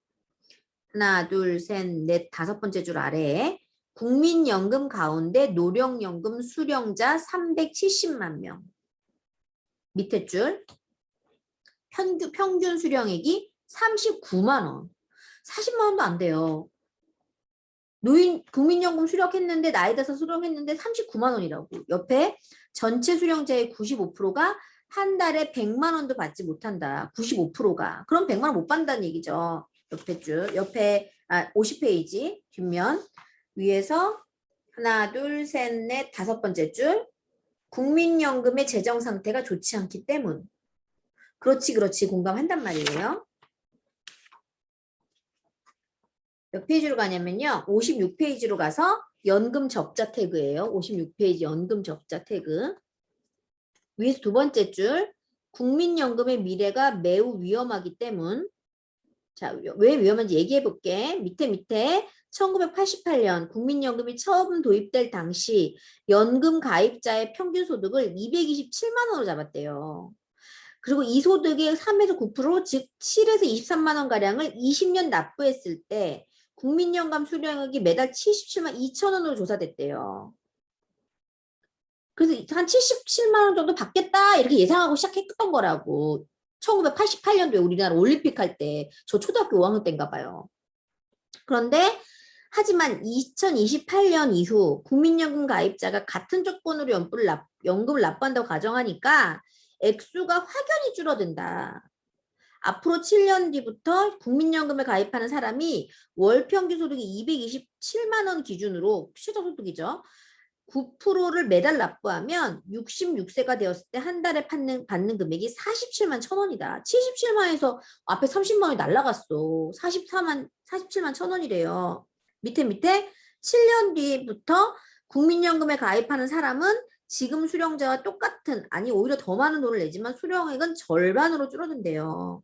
하나, 둘, 셋, 넷, 다섯 번째 줄 아래에 국민연금 가운데 노령연금 수령자 370만 명. 밑에 줄 평균 수령액이 39만 원. 40만 원도 안 돼요. 국민연금 수령했는데 나이 들어서 수령했는데 39만 원이라고. 옆에 전체 수령자의 95%가 한 달에 100만 원도 받지 못한다. 95%가. 그럼 100만 원 못 받는다는 얘기죠. 옆에 줄. 옆에 50페이지 뒷면 위에서 하나, 둘, 셋, 넷, 다섯 번째 줄. 국민연금의 재정 상태가 좋지 않기 때문. 그렇지, 그렇지. 공감한단 말이에요. 몇 페이지로 가냐면요. 56페이지로 가서 연금 적자 태그예요. 56페이지 연금 적자 태그. 위에서 두 번째 줄. 국민연금의 미래가 매우 위험하기 때문. 자, 왜 위험한지 얘기해 볼게. 밑에 1988년 국민연금이 처음 도입될 당시 연금 가입자의 평균 소득을 227만 원으로 잡았대요. 그리고 이 소득의 3에서 9%, 즉 7에서 23만 원 가량을 20년 납부했을 때 국민연금 수령액이 매달 77만 2천 원으로 조사됐대요. 그래서 한 77만 원 정도 받겠다 이렇게 예상하고 시작했던 거라고. 1988년도에 우리나라 올림픽 할 때 저 초등학교 5학년 때인가 봐요. 그런데 하지만 2028년 이후 국민연금 가입자가 같은 조건으로 연금을 납부한다고 가정하니까 액수가 확연히 줄어든다. 앞으로 7년 뒤부터 국민연금에 가입하는 사람이 월 평균 소득이 227만 원 기준으로 최저소득이죠. 9%를 매달 납부하면 66세가 되었을 때 한 달에 받는 금액이 47만 천 원이다. 77만에서 앞에 30만 원이 날라갔어. 47만 천 원이래요. 밑에 7년 뒤부터 국민연금에 가입하는 사람은 지금 수령자와 똑같은, 아니 오히려 더 많은 돈을 내지만 수령액은 절반으로 줄어든대요.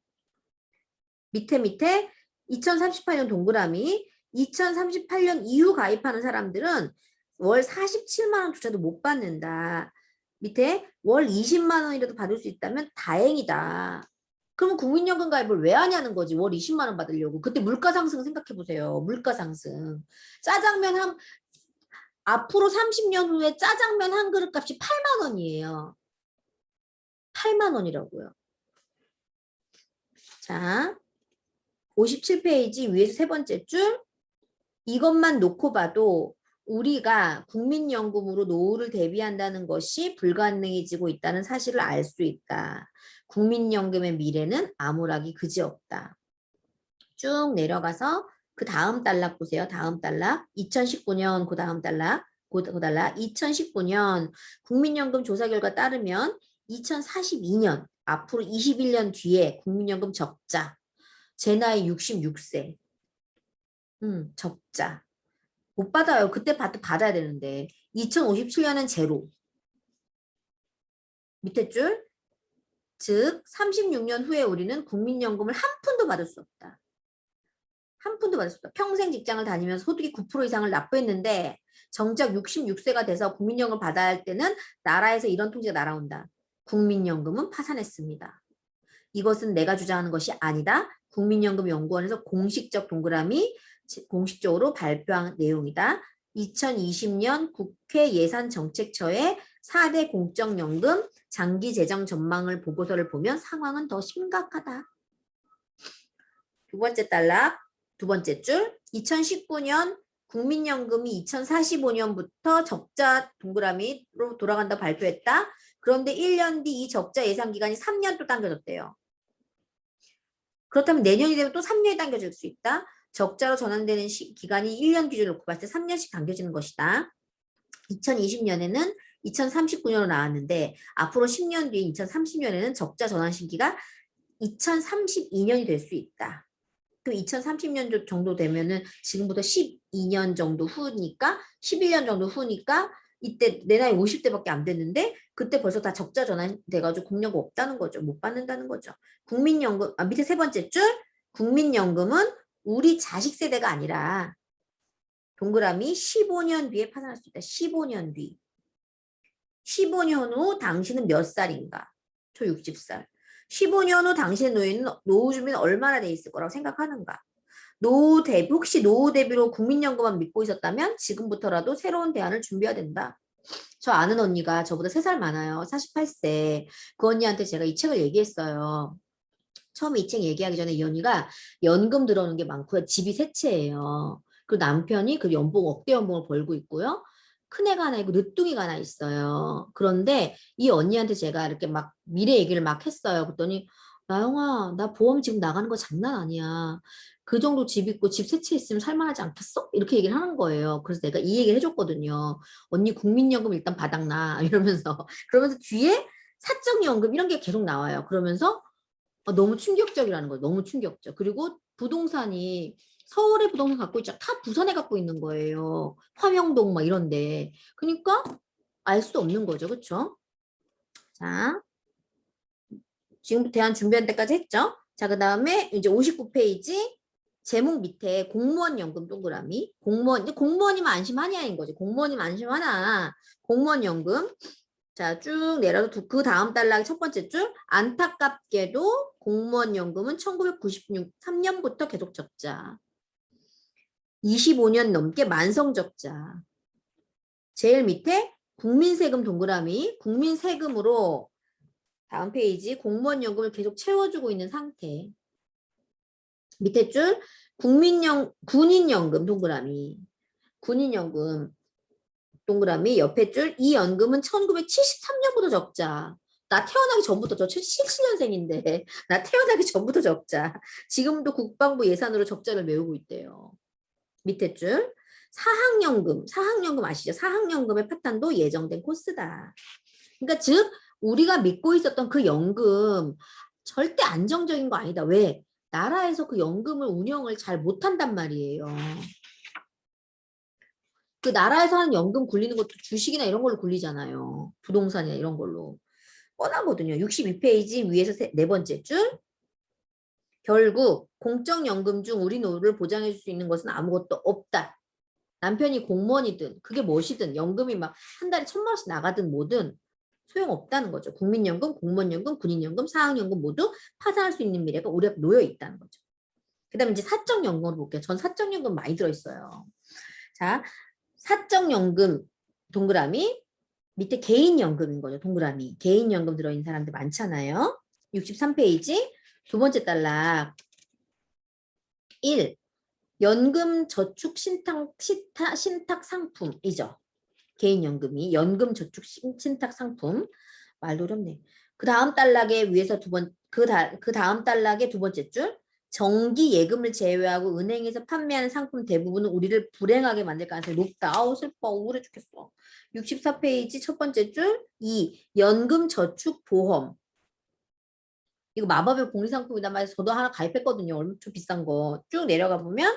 밑에 2038년 동그라미 2038년 이후 가입하는 사람들은 월 47만 원조차도 못 받는다. 밑에 월 20만 원이라도 받을 수 있다면 다행이다. 그러면 국민연금 가입을 왜 하냐는 거지. 월 20만 원 받으려고. 그때 물가 상승 생각해 보세요. 물가 상승. 짜장면 앞으로 30년 후에 짜장면 한 그릇 값이 8만 원이에요. 8만 원이라고요. 자, 57페이지 위에서 세 번째 줄. 이것만 놓고 봐도 우리가 국민연금으로 노후를 대비한다는 것이 불가능해지고 있다는 사실을 알 수 있다. 국민연금의 미래는 암울하기 그지없다. 쭉 내려가서 그 다음 단락 보세요. 다음 단락. 2019년 그 다음 단락. 그 단락. 2019년 국민연금 조사 결과 따르면 2042년 앞으로 21년 뒤에 국민연금 적자. 제 나이 66세. 적자. 못 받아요. 그때 받아야 되는데. 2057년은 제로. 밑에 줄. 즉 36년 후에 우리는 국민연금을 한 푼도 받을 수 없다. 한 푼도 받을 수 없다. 평생 직장을 다니면서 소득이 9% 이상을 납부했는데 정작 66세가 돼서 국민연금을 받아야 할 때는 나라에서 이런 통지가 날아온다. 국민연금은 파산했습니다. 이것은 내가 주장하는 것이 아니다. 국민연금연구원에서 공식적 동그라미 공식적으로 발표한 내용이다. 2020년 국회 예산정책처의 4대 공적연금 장기재정 전망을 보고서를 보면 상황은 더 심각하다. 두 번째 단락, 두 번째 줄. 2019년 국민연금이 2045년부터 적자 동그라미로 돌아간다고 발표했다. 그런데 1년 뒤 이 적자 예상 기간이 3년 또 당겨졌대요. 그렇다면 내년이 되면 또 3년이 당겨질 수 있다. 적자로 전환되는 기간이 1년 기준으로 놓고 봤을 때 3년씩 당겨지는 것이다. 2020년에는 2039년으로 나왔는데 앞으로 10년 뒤인 2030년에는 적자 전환 시기가 2032년이 될 수 있다. 그 2030년 정도 되면은 지금부터 12년 정도 후니까 11년 정도 후니까 이때 내 나이 50대밖에 안 됐는데 그때 벌써 다 적자 전환돼가지고 공연금 없다는 거죠. 못 받는다는 거죠. 국민연금, 밑에 세 번째 줄. 국민연금은 우리 자식 세대가 아니라 동그라미 15년 뒤에 파산할 수 있다. 15년 뒤. 15년 후 당신은 몇 살인가? 저 60살. 15년 후 당신의 노후 준비는 얼마나 돼 있을 거라고 생각하는가? 혹시 노후 대비로 국민연금만 믿고 있었다면 지금부터라도 새로운 대안을 준비해야 된다. 저 아는 언니가 저보다 3살 많아요. 48세. 그 언니한테 제가 이 책을 얘기했어요. 처음에 이 책 얘기하기 전에 이 언니가 연금 들어오는 게 많고요. 집이 세 채예요. 그리고 남편이 그 연봉 억대 연봉을 벌고 있고요. 큰애가 하나 있고 늦둥이가 하나 있어요. 그런데 이 언니한테 제가 이렇게 막 미래 얘기를 막 했어요. 그랬더니 나영아, 나 보험 지금 나가는 거 장난 아니야. 그 정도 집 있고 집 세 채 있으면 살만하지 않겠어? 이렇게 얘기를 하는 거예요. 그래서 내가 이 얘기를 해줬거든요. 언니 국민연금 일단 바닥나 이러면서 그러면서 뒤에 사적연금 이런 게 계속 나와요. 그러면서 너무 충격적이라는 거예요. 너무 충격적. 그리고 부동산이 서울에 부동산 갖고 있죠. 다 부산에 갖고 있는 거예요. 화명동 막 이런데. 그러니까 알 수 없는 거죠. 그렇죠? 자, 지금부터 대안 준비한 데까지 했죠? 자, 그 다음에 이제 59페이지 제목 밑에 공무원 연금 동그라미. 공무원이면 안심하냐인 거지. 공무원이면 안심하나. 공무원 연금. 자, 쭉 내려서 그 다음 단락의 첫 번째 줄. 안타깝게도 공무원 연금은 1993년부터 계속 적자. 25년 넘게 만성 적자. 제일 밑에 국민세금 동그라미. 국민세금으로 다음 페이지 공무원 연금을 계속 채워주고 있는 상태. 밑에 줄 군인연금 동그라미. 군인연금 동그라미 옆에 줄 이 연금은 1973년부터 적자. 나 태어나기 전부터 저 77년생인데 나 태어나기 전부터 적자. 지금도 국방부 예산으로 적자를 메우고 있대요. 밑에 줄 사학연금 아시죠? 사학연금의 파탄도 예정된 코스다. 그러니까 즉 우리가 믿고 있었던 그 연금 절대 안정적인 거 아니다. 왜? 나라에서 그 연금을 운영을 잘 못한단 말이에요. 그 나라에서 하는 연금 굴리는 것도 주식이나 이런 걸로 굴리잖아요. 부동산이나 이런 걸로. 뻔하거든요. 62페이지 위에서 네 번째 줄. 결국 공적연금 중 우리 노후를 보장해 줄 수 있는 것은 아무것도 없다. 남편이 공무원이든 그게 무엇이든 연금이 막 한 달에 1,000만 원씩 나가든 뭐든 소용없다는 거죠. 국민연금, 공무원연금, 군인연금, 사학연금 모두 파산할 수 있는 미래가 우리 앞에 놓여 있다는 거죠. 그 다음에 이제 사적연금으로 볼게요. 전 사적연금 많이 들어있어요. 자, 사적연금 동그라미 밑에 개인연금인 거죠. 동그라미. 개인연금 들어있는 사람들 많잖아요. 63페이지 두 번째 단락 1. 연금 저축 신탁 상품이죠. 개인연금이 연금 저축 신탁 상품. 말도 어렵네. 그 다음 단락에 위에서 그 다음 단락의 두 번째 줄 정기 예금을 제외하고 은행에서 판매하는 상품 대부분은 우리를 불행하게 만들 가능성이 높다. 아우 슬퍼. 우울해 죽겠어. 64페이지 첫 번째 줄 2. 연금 저축 보험. 이거 마법의 공리상품이단 말이에요. 저도 하나 가입했거든요. 엄청 비싼 거. 쭉 내려가 보면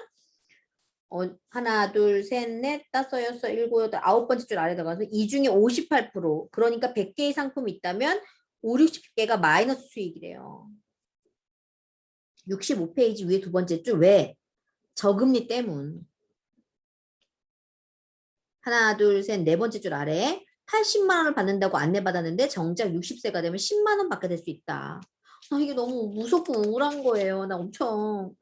하나, 둘, 셋, 넷, 다섯, 여섯, 일곱, 여덟, 아홉 번째 줄 아래다 가서 이 중에 58%. 그러니까 100개의 상품이 있다면 5, 60개가 마이너스 수익이래요. 65페이지 위에 두 번째 줄 왜? 저금리 때문. 하나, 둘, 셋, 네 번째 줄 아래 80만 원을 받는다고 안내받았는데 정작 60세가 되면 10만 원 받게 될 수 있다. 이게 너무 무섭고 우울한 거예요. 나 엄청.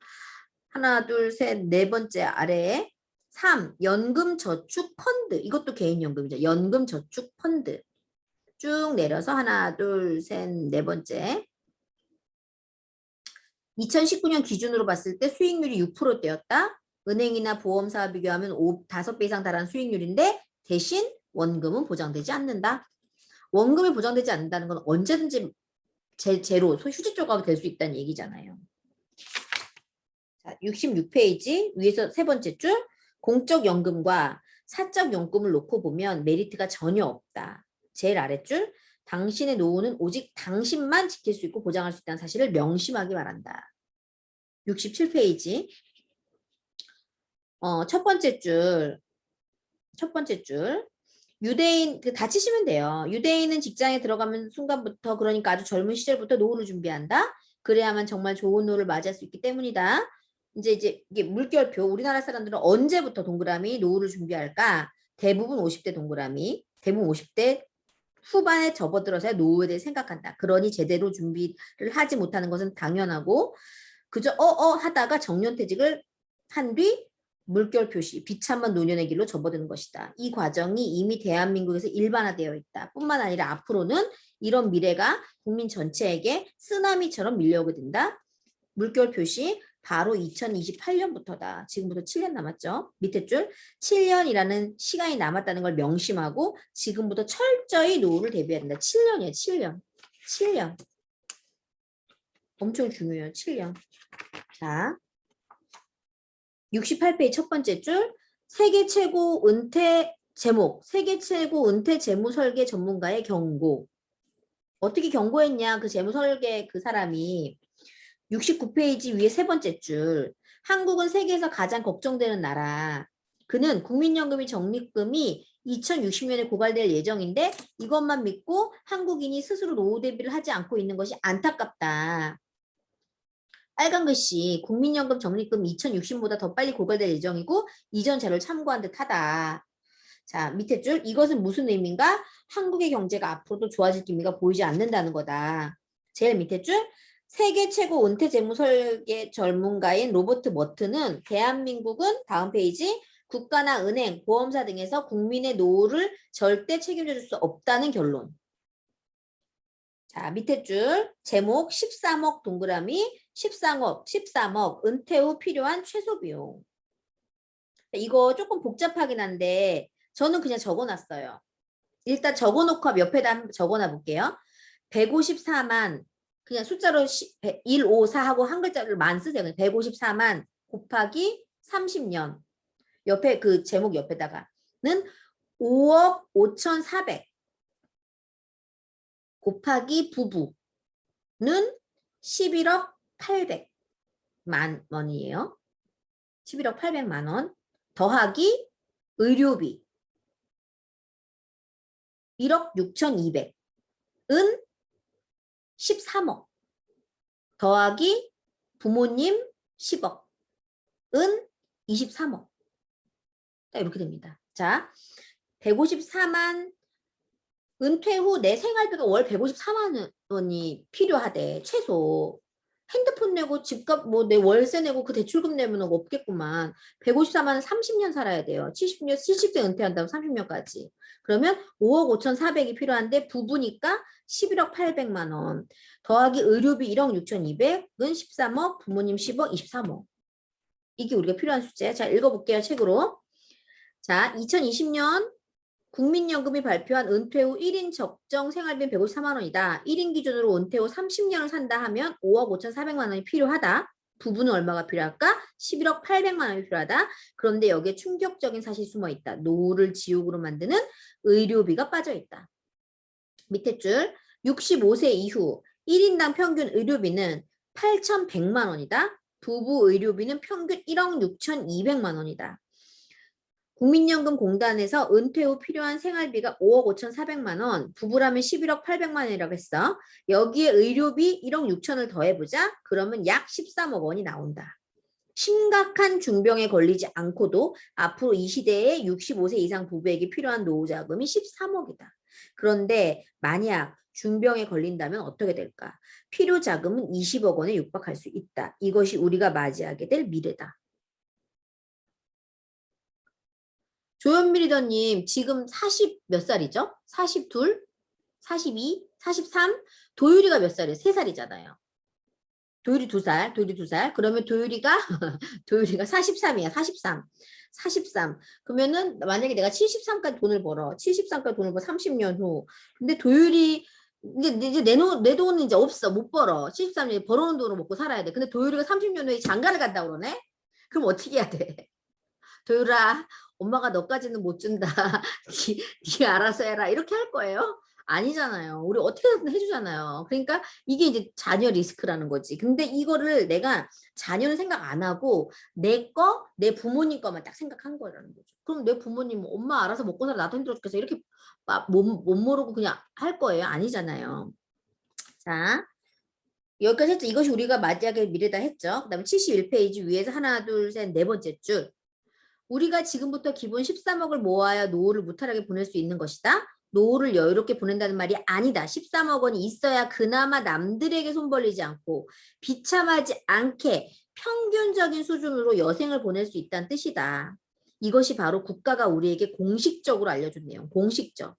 하나, 둘, 셋, 네 번째 아래에 3. 연금저축펀드. 이것도 개인연금이죠. 연금저축펀드. 쭉 내려서 하나, 둘, 셋, 네 번째. 2019년 기준으로 봤을 때 수익률이 6%대였다. 은행이나 보험사와 비교하면 5배 이상 달하는 수익률인데 대신 원금은 보장되지 않는다. 원금이 보장되지 않는다는 건 언제든지 제로, 휴지 조각이 될 수 있다는 얘기잖아요. 자, 66페이지 위에서 세 번째 줄 공적연금과 사적연금을 놓고 보면 메리트가 전혀 없다. 제일 아랫줄 당신의 노후는 오직 당신만 지킬 수 있고 보장할 수 있다는 사실을 명심하기 바란다. 67페이지 첫 번째 줄 유대인 다치시면 돼요. 유대인은 직장에 들어가는 순간부터 그러니까 아주 젊은 시절부터 노후를 준비한다. 그래야만 정말 좋은 노후를 맞이할 수 있기 때문이다. 이제 이게 물결표 우리나라 사람들은 언제부터 동그라미 노후를 준비할까? 대부분 50대 동그라미 대부분 50대 후반에 접어들어서 노후에 대해 생각한다. 그러니 제대로 준비를 하지 못하는 것은 당연하고 그저 하다가 정년퇴직을 한 뒤 물결 표시, 비참한 노년의 길로 접어드는 것이다. 이 과정이 이미 대한민국에서 일반화되어 있다. 뿐만 아니라 앞으로는 이런 미래가 국민 전체에게 쓰나미처럼 밀려오게 된다. 물결 표시 바로 2028년부터다. 지금부터 7년 남았죠. 밑에 줄 7년이라는 시간이 남았다는 걸 명심하고 지금부터 철저히 노후를 대비해야 된다. 7년이에요. 7년. 7년. 엄청 중요해요. 7년. 자, 68페이지 첫 번째 줄 세계 최고 은퇴 제목 세계 최고 은퇴 재무 설계 전문가의 경고. 어떻게 경고했냐? 그 재무 설계 그 사람이 69페이지 위에 세 번째 줄 한국은 세계에서 가장 걱정되는 나라. 그는 국민연금이 적립금이 2060년에 고갈될 예정인데 이것만 믿고 한국인이 스스로 노후 대비를 하지 않고 있는 것이 안타깝다. 빨간 글씨 국민연금 적립금 2060보다 더 빨리 고갈될 예정이고 이전 자료를 참고한 듯하다. 자, 밑에 줄 이것은 무슨 의미인가? 한국의 경제가 앞으로도 좋아질 기미가 보이지 않는다는 거다. 제일 밑에 줄 세계 최고 은퇴 재무 설계 전문가인 로버트 머튼은 대한민국은 다음 페이지 국가나 은행, 보험사 등에서 국민의 노후를 절대 책임져 줄 수 없다는 결론. 자, 밑에 줄 제목 13억 동그라미 13억 은퇴 후 필요한 최소 비용. 이거 조금 복잡하긴 한데 저는 그냥 적어놨어요. 일단 적어놓고 옆에다 적어놔 볼게요. 154만 그냥 숫자로 154 하고 한 글자를 만 쓰세요. 154만 곱하기 30년 옆에 그 제목 옆에다가는 5억 5,400 곱하기 부부는 11억 800만 원이에요. 11억 800만 원 더하기 의료비 1억 6,200은 13억 더하기 부모님 10억은 23억 이렇게 됩니다. 자, 154만 은퇴 후 내 생활비가 월 154만 원이 필요하대. 최소. 핸드폰 내고 집값 뭐 내 월세 내고 그 대출금 내면 없겠구만. 154만 원 30년 살아야 돼요. 70세 은퇴한다면 30년까지. 그러면 5억 5,400이 필요한데 부부니까 11억 800만 원. 더하기 의료비 1억 6,200은 13억, 부모님 10억, 23억. 이게 우리가 필요한 숫자예요. 자, 읽어볼게요. 책으로. 자, 2020년 국민연금이 발표한 은퇴 후 1인 적정 생활비 154만 원이다. 1인 기준으로 은퇴 후 30년을 산다 하면 5억 5,400만 원이 필요하다. 부부는 얼마가 필요할까? 11억 800만 원이 필요하다. 그런데 여기에 충격적인 사실이 숨어 있다. 노후를 지옥으로 만드는 의료비가 빠져 있다. 밑에 줄 65세 이후 1인당 평균 의료비는 8,100만 원이다. 부부 의료비는 평균 1억 6,200만 원이다. 국민연금공단에서 은퇴 후 필요한 생활비가 5억 5,400만 원, 부부라면 11억 800만 원이라고 했어. 여기에 의료비 1억 6천을 더해보자. 그러면 약 13억 원이 나온다. 심각한 중병에 걸리지 않고도 앞으로 이 시대에 65세 이상 부부에게 필요한 노후자금이 13억이다. 그런데 만약 중병에 걸린다면 어떻게 될까? 필요자금은 20억 원에 육박할 수 있다. 이것이 우리가 맞이하게 될 미래다. 조현미 리더님 지금 40 몇 살이죠? 42? 42? 43? 도율이가 몇 살이에요? 3살이잖아요. 도율이 2살, 도율이 2살. 그러면 도율이가 43이야. 43. 43. 그러면은 만약에 내가 73까지 돈을 벌어. 73까지 돈을 벌어. 30년 후. 근데 도율이 이제 내 돈은 이제 없어. 못 벌어. 73년에 벌어온 돈으로 먹고 살아야 돼. 근데 도율이가 30년 후에 장가를 간다고 그러네? 그럼 어떻게 해야 돼? 도율아, 엄마가 너까지는 못 준다. 네 알아서 해라. 이렇게 할 거예요? 아니잖아요. 우리 어떻게든 해주잖아요. 그러니까 이게 이제 자녀 리스크라는 거지. 근데 이거를 내가 자녀는 생각 안 하고 내 거, 내 부모님 거만 딱 생각한 거라는 거죠. 그럼 내 부모님 엄마 알아서 먹고 살아 나도 힘들어 죽겠어. 이렇게 못 모르고 그냥 할 거예요? 아니잖아요. 자. 여기까지 했죠. 이것이 우리가 맞이하게 미래다 했죠. 그 다음에 71페이지 위에서 하나, 둘, 셋, 네 번째 줄. 우리가 지금부터 기본 13억을 모아야 노후를 무탈하게 보낼 수 있는 것이다. 노후를 여유롭게 보낸다는 말이 아니다. 13억 원이 있어야 그나마 남들에게 손 벌리지 않고 비참하지 않게 평균적인 수준으로 여생을 보낼 수 있다는 뜻이다. 이것이 바로 국가가 우리에게 공식적으로 알려준 내용. 공식적.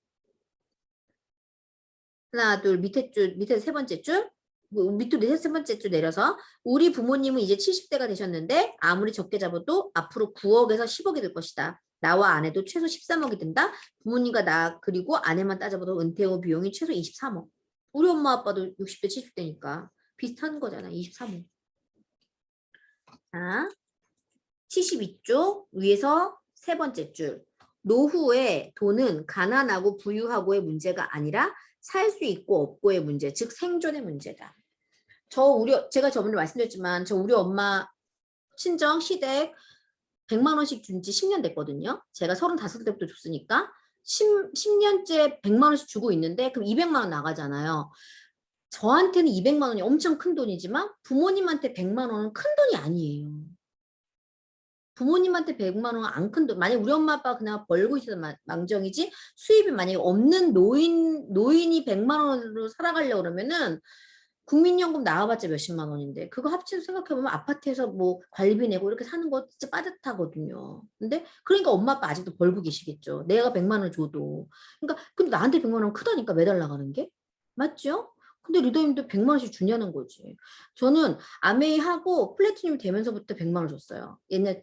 하나, 둘, 밑에 세 번째 줄. 밑으로 세 번째 줄 내려서 우리 부모님은 이제 70대가 되셨는데 아무리 적게 잡아도 앞으로 9억에서 10억이 될 것이다. 나와 아내도 최소 13억이 든다. 부모님과 나 그리고 아내만 따져봐도 은퇴 후 비용이 최소 23억. 우리 엄마 아빠도 60대 70대니까 비슷한 거잖아. 23억. 자, 72쪽 위에서 세 번째 줄. 노후에 돈은 가난하고 부유하고의 문제가 아니라 살 수 있고 없고의 문제, 즉 생존의 문제다. 제가 저번에 말씀드렸지만 우리 엄마 친정 시댁 100만 원씩 준 지 10년 됐거든요. 제가 35때부터 줬으니까 10년째 100만 원씩 주고 있는데 그럼 200만 원 나가잖아요. 저한테는 200만 원이 엄청 큰 돈이지만 부모님한테 100만 원은 큰 돈이 아니에요. 부모님한테 100만 원은 안 큰 돈. 만약 우리 엄마 아빠가 그나마 벌고 있어서 망정이지 수입이 만약에 없는 노인이 100만 원으로 살아가려고 그러면은 국민연금 나와봤자 몇십만 원인데 그거 합쳐서 생각해보면 아파트에서 뭐 관리비 내고 이렇게 사는 거 진짜 빠듯하거든요. 근데 그러니까 엄마 아빠 아직도 벌고 계시겠죠. 내가 100만 원 줘도. 그러니까 근데 나한테 100만 원 크다니까 매달 나가는 게. 맞죠? 근데 리더님도 100만 원씩 주냐는 거지. 저는 아메이하고 플래티늄 되면서부터 100만 원 줬어요. 옛날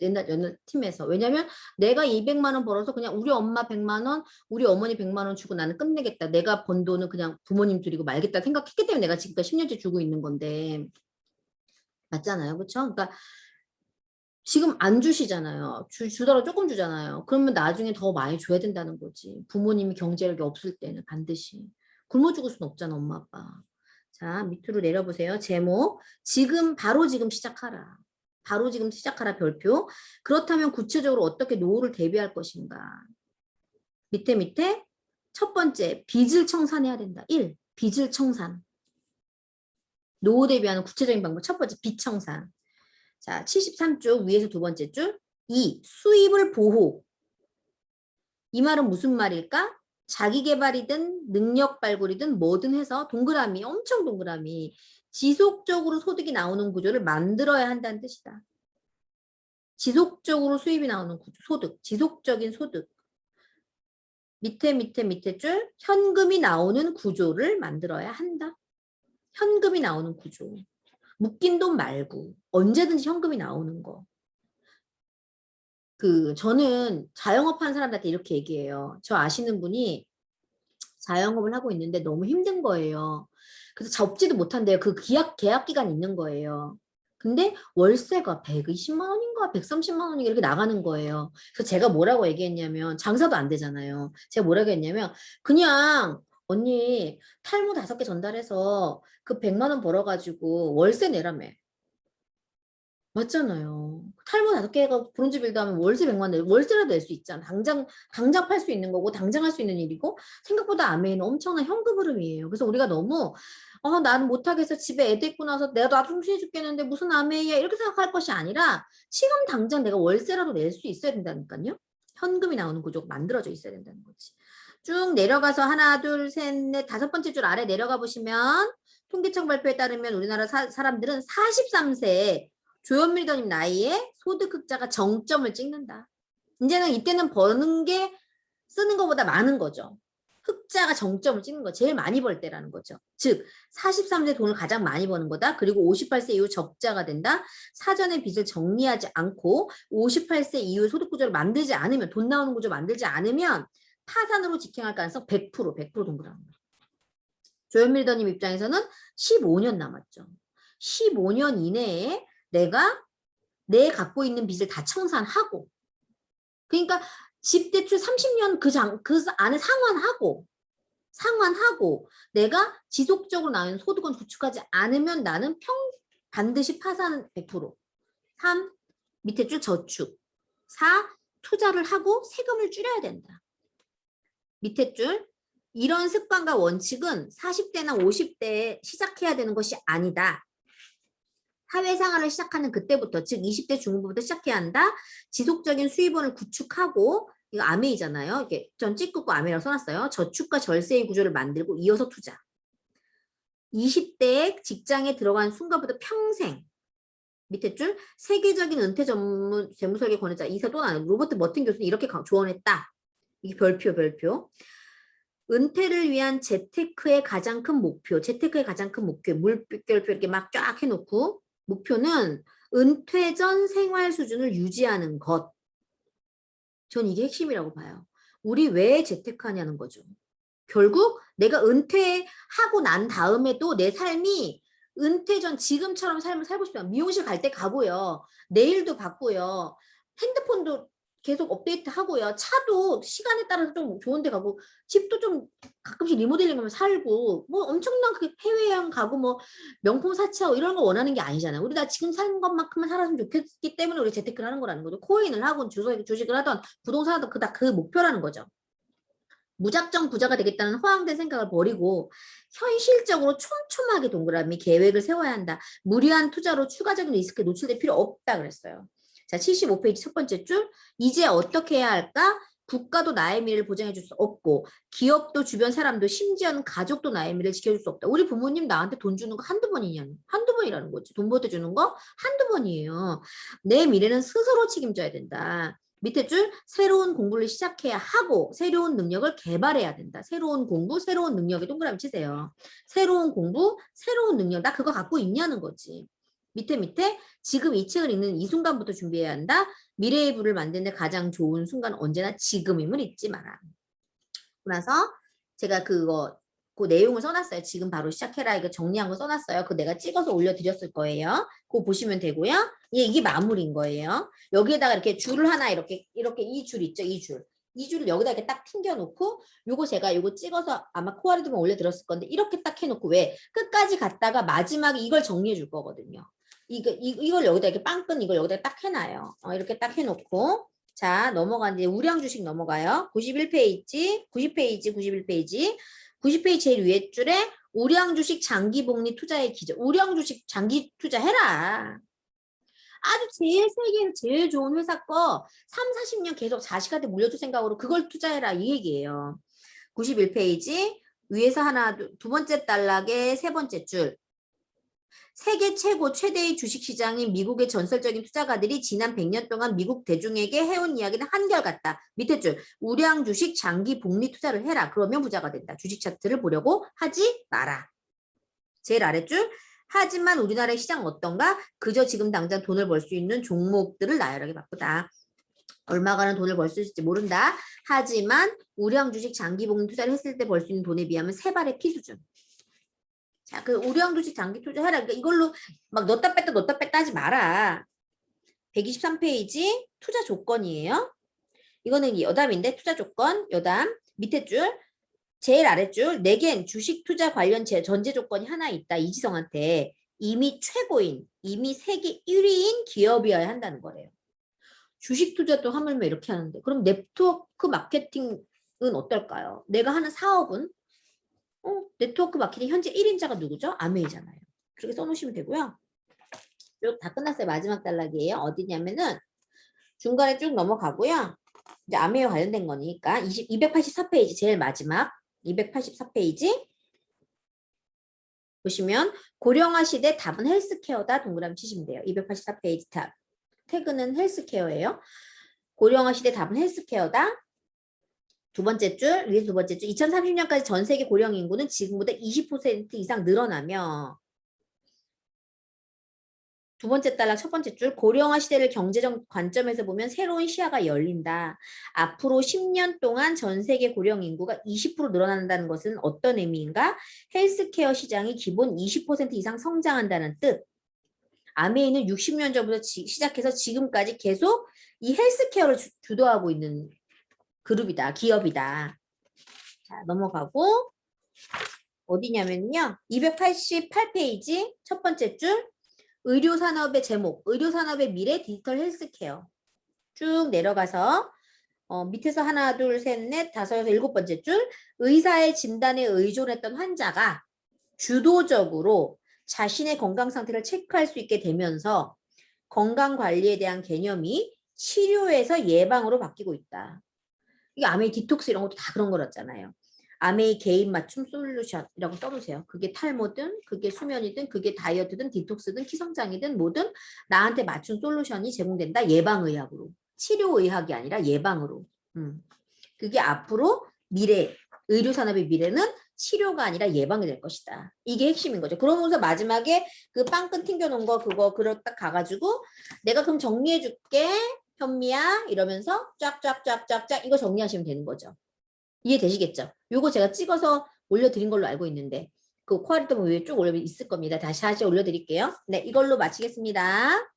팀에서. 왜냐면 내가 200만 원 벌어서 그냥 우리 엄마 100만 원, 우리 어머니 100만 원 주고 나는 끝내겠다. 내가 번 돈은 그냥 부모님 드리고 말겠다 생각했기 때문에 내가 지금까지 10년째 주고 있는 건데. 맞잖아요. 그렇죠? 그러니까 지금 안 주시잖아요. 주더라도 조금 주잖아요. 그러면 나중에 더 많이 줘야 된다는 거지. 부모님이 경제력이 없을 때는 반드시. 굶어 죽을 순 없잖아, 엄마 아빠. 자, 밑으로 내려보세요. 제목, 바로 지금 시작하라. 바로 지금 시작하라 별표. 그렇다면 구체적으로 어떻게 노후를 대비할 것인가. 밑에 첫 번째, 빚을 청산해야 된다. 1. 빚을 청산. 노후 대비하는 구체적인 방법. 첫 번째, 빚 청산. 자, 73쪽 위에서 두 번째 줄. 2. 수입을 보호. 이 말은 무슨 말일까? 자기계발이든 능력 발굴이든 뭐든 해서 동그라미, 엄청 동그라미, 지속적으로 소득이 나오는 구조를 만들어야 한다는 뜻이다. 지속적으로 수입이 나오는 구조, 소득, 지속적인 소득. 밑에 줄, 현금이 나오는 구조를 만들어야 한다. 현금이 나오는 구조. 묶인 돈 말고 언제든지 현금이 나오는 거. 저는 자영업 하는 사람들한테 이렇게 얘기해요. 저 아시는 분이 자영업을 하고 있는데 너무 힘든 거예요. 그래서 접지도 못한대요. 계약 기간이 있는 거예요. 근데 월세가 120만 원인가 130만 원인가 이렇게 나가는 거예요. 그래서 제가 뭐라고 얘기했냐면 장사도 안 되잖아요. 제가 뭐라고 했냐면 그냥 언니 탈모 5개 전달해서 그 100만 원 벌어가지고 월세 내라며. 맞잖아요. 탈모 5개가 브론즈 빌드 하면 월세 100만 원, 월세라도 낼 수 있잖아. 당장 팔 수 있는 거고, 당장 할 수 있는 일이고, 생각보다 아메이는 엄청난 현금 흐름이에요. 그래서 우리가 너무, 나는 못하겠어. 집에 애들 있고 나서 내가 나도 숨쉬어 죽겠는데 무슨 아메이야. 이렇게 생각할 것이 아니라, 지금 당장 내가 월세라도 낼 수 있어야 된다니까요. 현금이 나오는 구조가 만들어져 있어야 된다는 거지. 쭉 내려가서 하나, 둘, 셋, 넷, 5번째 줄 아래 내려가 보시면, 통계청 발표에 따르면 우리나라 사람들은 43세에 조현민 리더님 나이에 소득 흑자가 정점을 찍는다. 이때는 버는 게 쓰는 것보다 많은 거죠. 흑자가 정점을 찍는 거 제일 많이 벌 때라는 거죠. 즉 43세 돈을 가장 많이 버는 거다. 그리고 58세 이후 적자가 된다. 사전에 빚을 정리하지 않고 58세 이후 소득 구조를 만들지 않으면 돈 나오는 구조 만들지 않으면 파산으로 직행할 가능성 100% 동그라미. 조현민 리더님 입장에서는 15년 남았죠. 15년 이내에 내가 내 갖고 있는 빚을 다 청산하고 그러니까 집 대출 30년 그 안에 상환하고 내가 지속적으로 나오는 소득은 구축하지 않으면 나는 반드시 파산 100%. 3. 밑에 줄 저축. 4. 투자를 하고 세금을 줄여야 된다. 밑에 줄 이런 습관과 원칙은 40대나 50대에 시작해야 되는 것이 아니다. 사회생활을 시작하는 그때부터 즉 20대 중후부터 시작해야 한다. 지속적인 수입원을 구축하고 이거 아메이잖아요. 이렇게 전 찍고 아메이라고 써놨어요. 저축과 절세의 구조를 만들고 이어서 투자. 20대에 직장에 들어간 순간부터 평생 밑에 줄 세계적인 은퇴 전문 재무설계 권위자 이사 또는 아니 로버트 머튼 교수는 이렇게 조언했다. 이게 별표. 은퇴를 위한 재테크의 가장 큰 목표, 재테크의 가장 큰 목표, 물결표 이렇게 막 쫙 해놓고 목표는 은퇴 전 생활 수준을 유지하는 것. 전 이게 핵심이라고 봐요. 우리 왜 재테크하냐는 거죠. 결국 내가 은퇴하고 난 다음에도 내 삶이 은퇴 전 지금처럼 삶을 살고 싶다. 미용실 갈 때 가고요. 네일도 받고요. 핸드폰도 계속 업데이트 하고요. 차도 시간에 따라서 좀 좋은 데 가고 집도 좀 가끔씩 리모델링하면 살고 뭐 엄청난 그 해외여행 가고 뭐 명품 사치하고 이런 거 원하는 게 아니잖아요. 우리 다 지금 사는 것만큼만 살았으면 좋겠기 때문에 우리 재테크를 하는 거라는 거죠. 코인을 하건 주식을 하던 부동산 하던 그 목표라는 거죠. 무작정 부자가 되겠다는 허황된 생각을 버리고 현실적으로 촘촘하게 동그라미 계획을 세워야 한다. 무리한 투자로 추가적인 리스크에 노출될 필요 없다 그랬어요. 자, 75페이지 첫 번째 줄. 이제 어떻게 해야 할까? 국가도 나의 미래를 보장해 줄 수 없고 기업도 주변 사람도 심지어는 가족도 나의 미래를 지켜줄 수 없다. 우리 부모님 나한테 돈 주는 거 한두 번이냐는 한두 번이라는 거지. 돈 보태주는 거 한두 번이에요. 내 미래는 스스로 책임져야 된다. 밑에 줄 새로운 공부를 시작해야 하고 새로운 능력을 개발해야 된다. 새로운 공부, 새로운 능력에 동그라미 치세요. 새로운 공부, 새로운 능력. 나 그거 갖고 있냐는 거지. 밑에 지금 이 책을 읽는 이 순간부터 준비해야 한다. 미래의 부를 만드는 데 가장 좋은 순간 언제나 지금임을 잊지 마라. 그래서 제가 그 내용을 써놨어요. 지금 바로 시작해라. 이거 정리한 거 써놨어요. 그거 내가 찍어서 올려드렸을 거예요. 그거 보시면 되고요. 이게 마무리인 거예요. 여기에다가 이렇게 줄을 하나 이렇게 이 줄 있죠. 이 줄. 이 줄을 여기다 이렇게 딱 튕겨놓고 요거 제가 요거 찍어서 아마 코아리도만 올려드렸을 건데 이렇게 딱 해놓고 왜 끝까지 갔다가 마지막에 이걸 정리해 줄 거거든요. 이걸 여기다 이렇게 빵끈 이걸 여기다 딱 해놔요. 이렇게 딱 해놓고 자 넘어간 이제 우량 주식 넘어가요. 91페이지 91페이지 90페이지 제일 위에 줄에 우량 주식 장기 복리 투자의 기저. 우량 주식 장기 투자해라. 아주 제일 세계에서 제일 좋은 회사 거 3, 40년 계속 자식한테 물려줄 생각으로 그걸 투자해라 이 얘기예요. 91페이지 위에서 하나 두 번째 단락의 세 번째 줄. 세계 최고 최대의 주식시장인 미국의 전설적인 투자가들이 지난 100년 동안 미국 대중에게 해온 이야기는 한결같다. 밑에 줄 우량 주식 장기 복리 투자를 해라. 그러면 부자가 된다. 주식 차트를 보려고 하지 마라. 제일 아래줄 하지만 우리나라의 시장은 어떤가? 그저 지금 당장 돈을 벌 수 있는 종목들을 나열하게 바쁘다. 얼마가는 돈을 벌 수 있을지 모른다. 하지만 우량 주식 장기 복리 투자를 했을 때 벌 수 있는 돈에 비하면 세 발의 피 수준. 자, 그 우량 주식 장기 투자해라. 그러니까 이걸로 막 넣었다 뺐다 하지 마라. 123페이지 투자 조건이에요. 이거는 여담인데 투자 조건 여담 밑에 줄 제일 아랫줄 내겐 주식 투자 관련 전제 조건이 하나 있다. 이지성한테 이미 최고인 이미 세계 1위인 기업이어야 한다는 거래요. 주식 투자도 하물며 이렇게 하는데 그럼 네트워크 마케팅은 어떨까요? 내가 하는 사업은 네트워크 마케팅 현재 1인자가 누구죠? 아메이잖아요. 그렇게 써놓으시면 되고요. 다 끝났어요. 마지막 단락이에요. 어디냐면은 중간에 쭉 넘어가고요. 이제 아메이와 관련된 거니까 284페이지 제일 마지막 284페이지 보시면 고령화 시대 답은 헬스케어다. 동그라미 치시면 돼요. 284페이지 탑. 태그는 헬스케어예요. 고령화 시대 답은 헬스케어다. 두 번째 줄, 위에서 두 번째 줄. 2030년까지 전 세계 고령 인구는 지금보다 20% 이상 늘어나며 두 번째 단락 첫 번째 줄 고령화 시대를 경제적 관점에서 보면 새로운 시야가 열린다. 앞으로 10년 동안 전 세계 고령 인구가 20% 늘어난다는 것은 어떤 의미인가? 헬스케어 시장이 기본 20% 이상 성장한다는 뜻. 아메이는 60년 전부터 시작해서 지금까지 계속 이 헬스케어를 주도하고 있는 그룹이다. 기업이다. 자, 넘어가고 어디냐면요. 288페이지 첫 번째 줄 의료산업의 제목, 의료산업의 미래 디지털 헬스케어. 쭉 내려가서 밑에서 하나, 둘, 셋, 넷, 다섯, 여섯, 일곱 번째 줄 의사의 진단에 의존했던 환자가 주도적으로 자신의 건강 상태를 체크할 수 있게 되면서 건강관리에 대한 개념이 치료에서 예방으로 바뀌고 있다. 이게 아메이 디톡스 이런 것도 다 그런 거였잖아요. 아메이 개인 맞춤 솔루션이라고 써놓으세요. 그게 탈모든 그게 수면이든 그게 다이어트든 디톡스든 키성장이든 뭐든 나한테 맞춘 솔루션이 제공된다. 예방의학으로. 치료의학이 아니라 예방으로. 그게 앞으로 미래, 의료산업의 미래는 치료가 아니라 예방이 될 것이다. 이게 핵심인 거죠. 그러면서 마지막에 그 빵끈 튕겨놓은 거 그거 딱 가가지고 내가 그럼 정리해줄게. 현미야 이러면서 쫙쫙쫙쫙쫙 이거 정리하시면 되는 거죠. 이해되시겠죠? 요거 제가 찍어서 올려드린 걸로 알고 있는데 그 퀄리티 위에 쭉 올려 있을 겁니다. 다시 올려드릴게요. 네, 이걸로 마치겠습니다.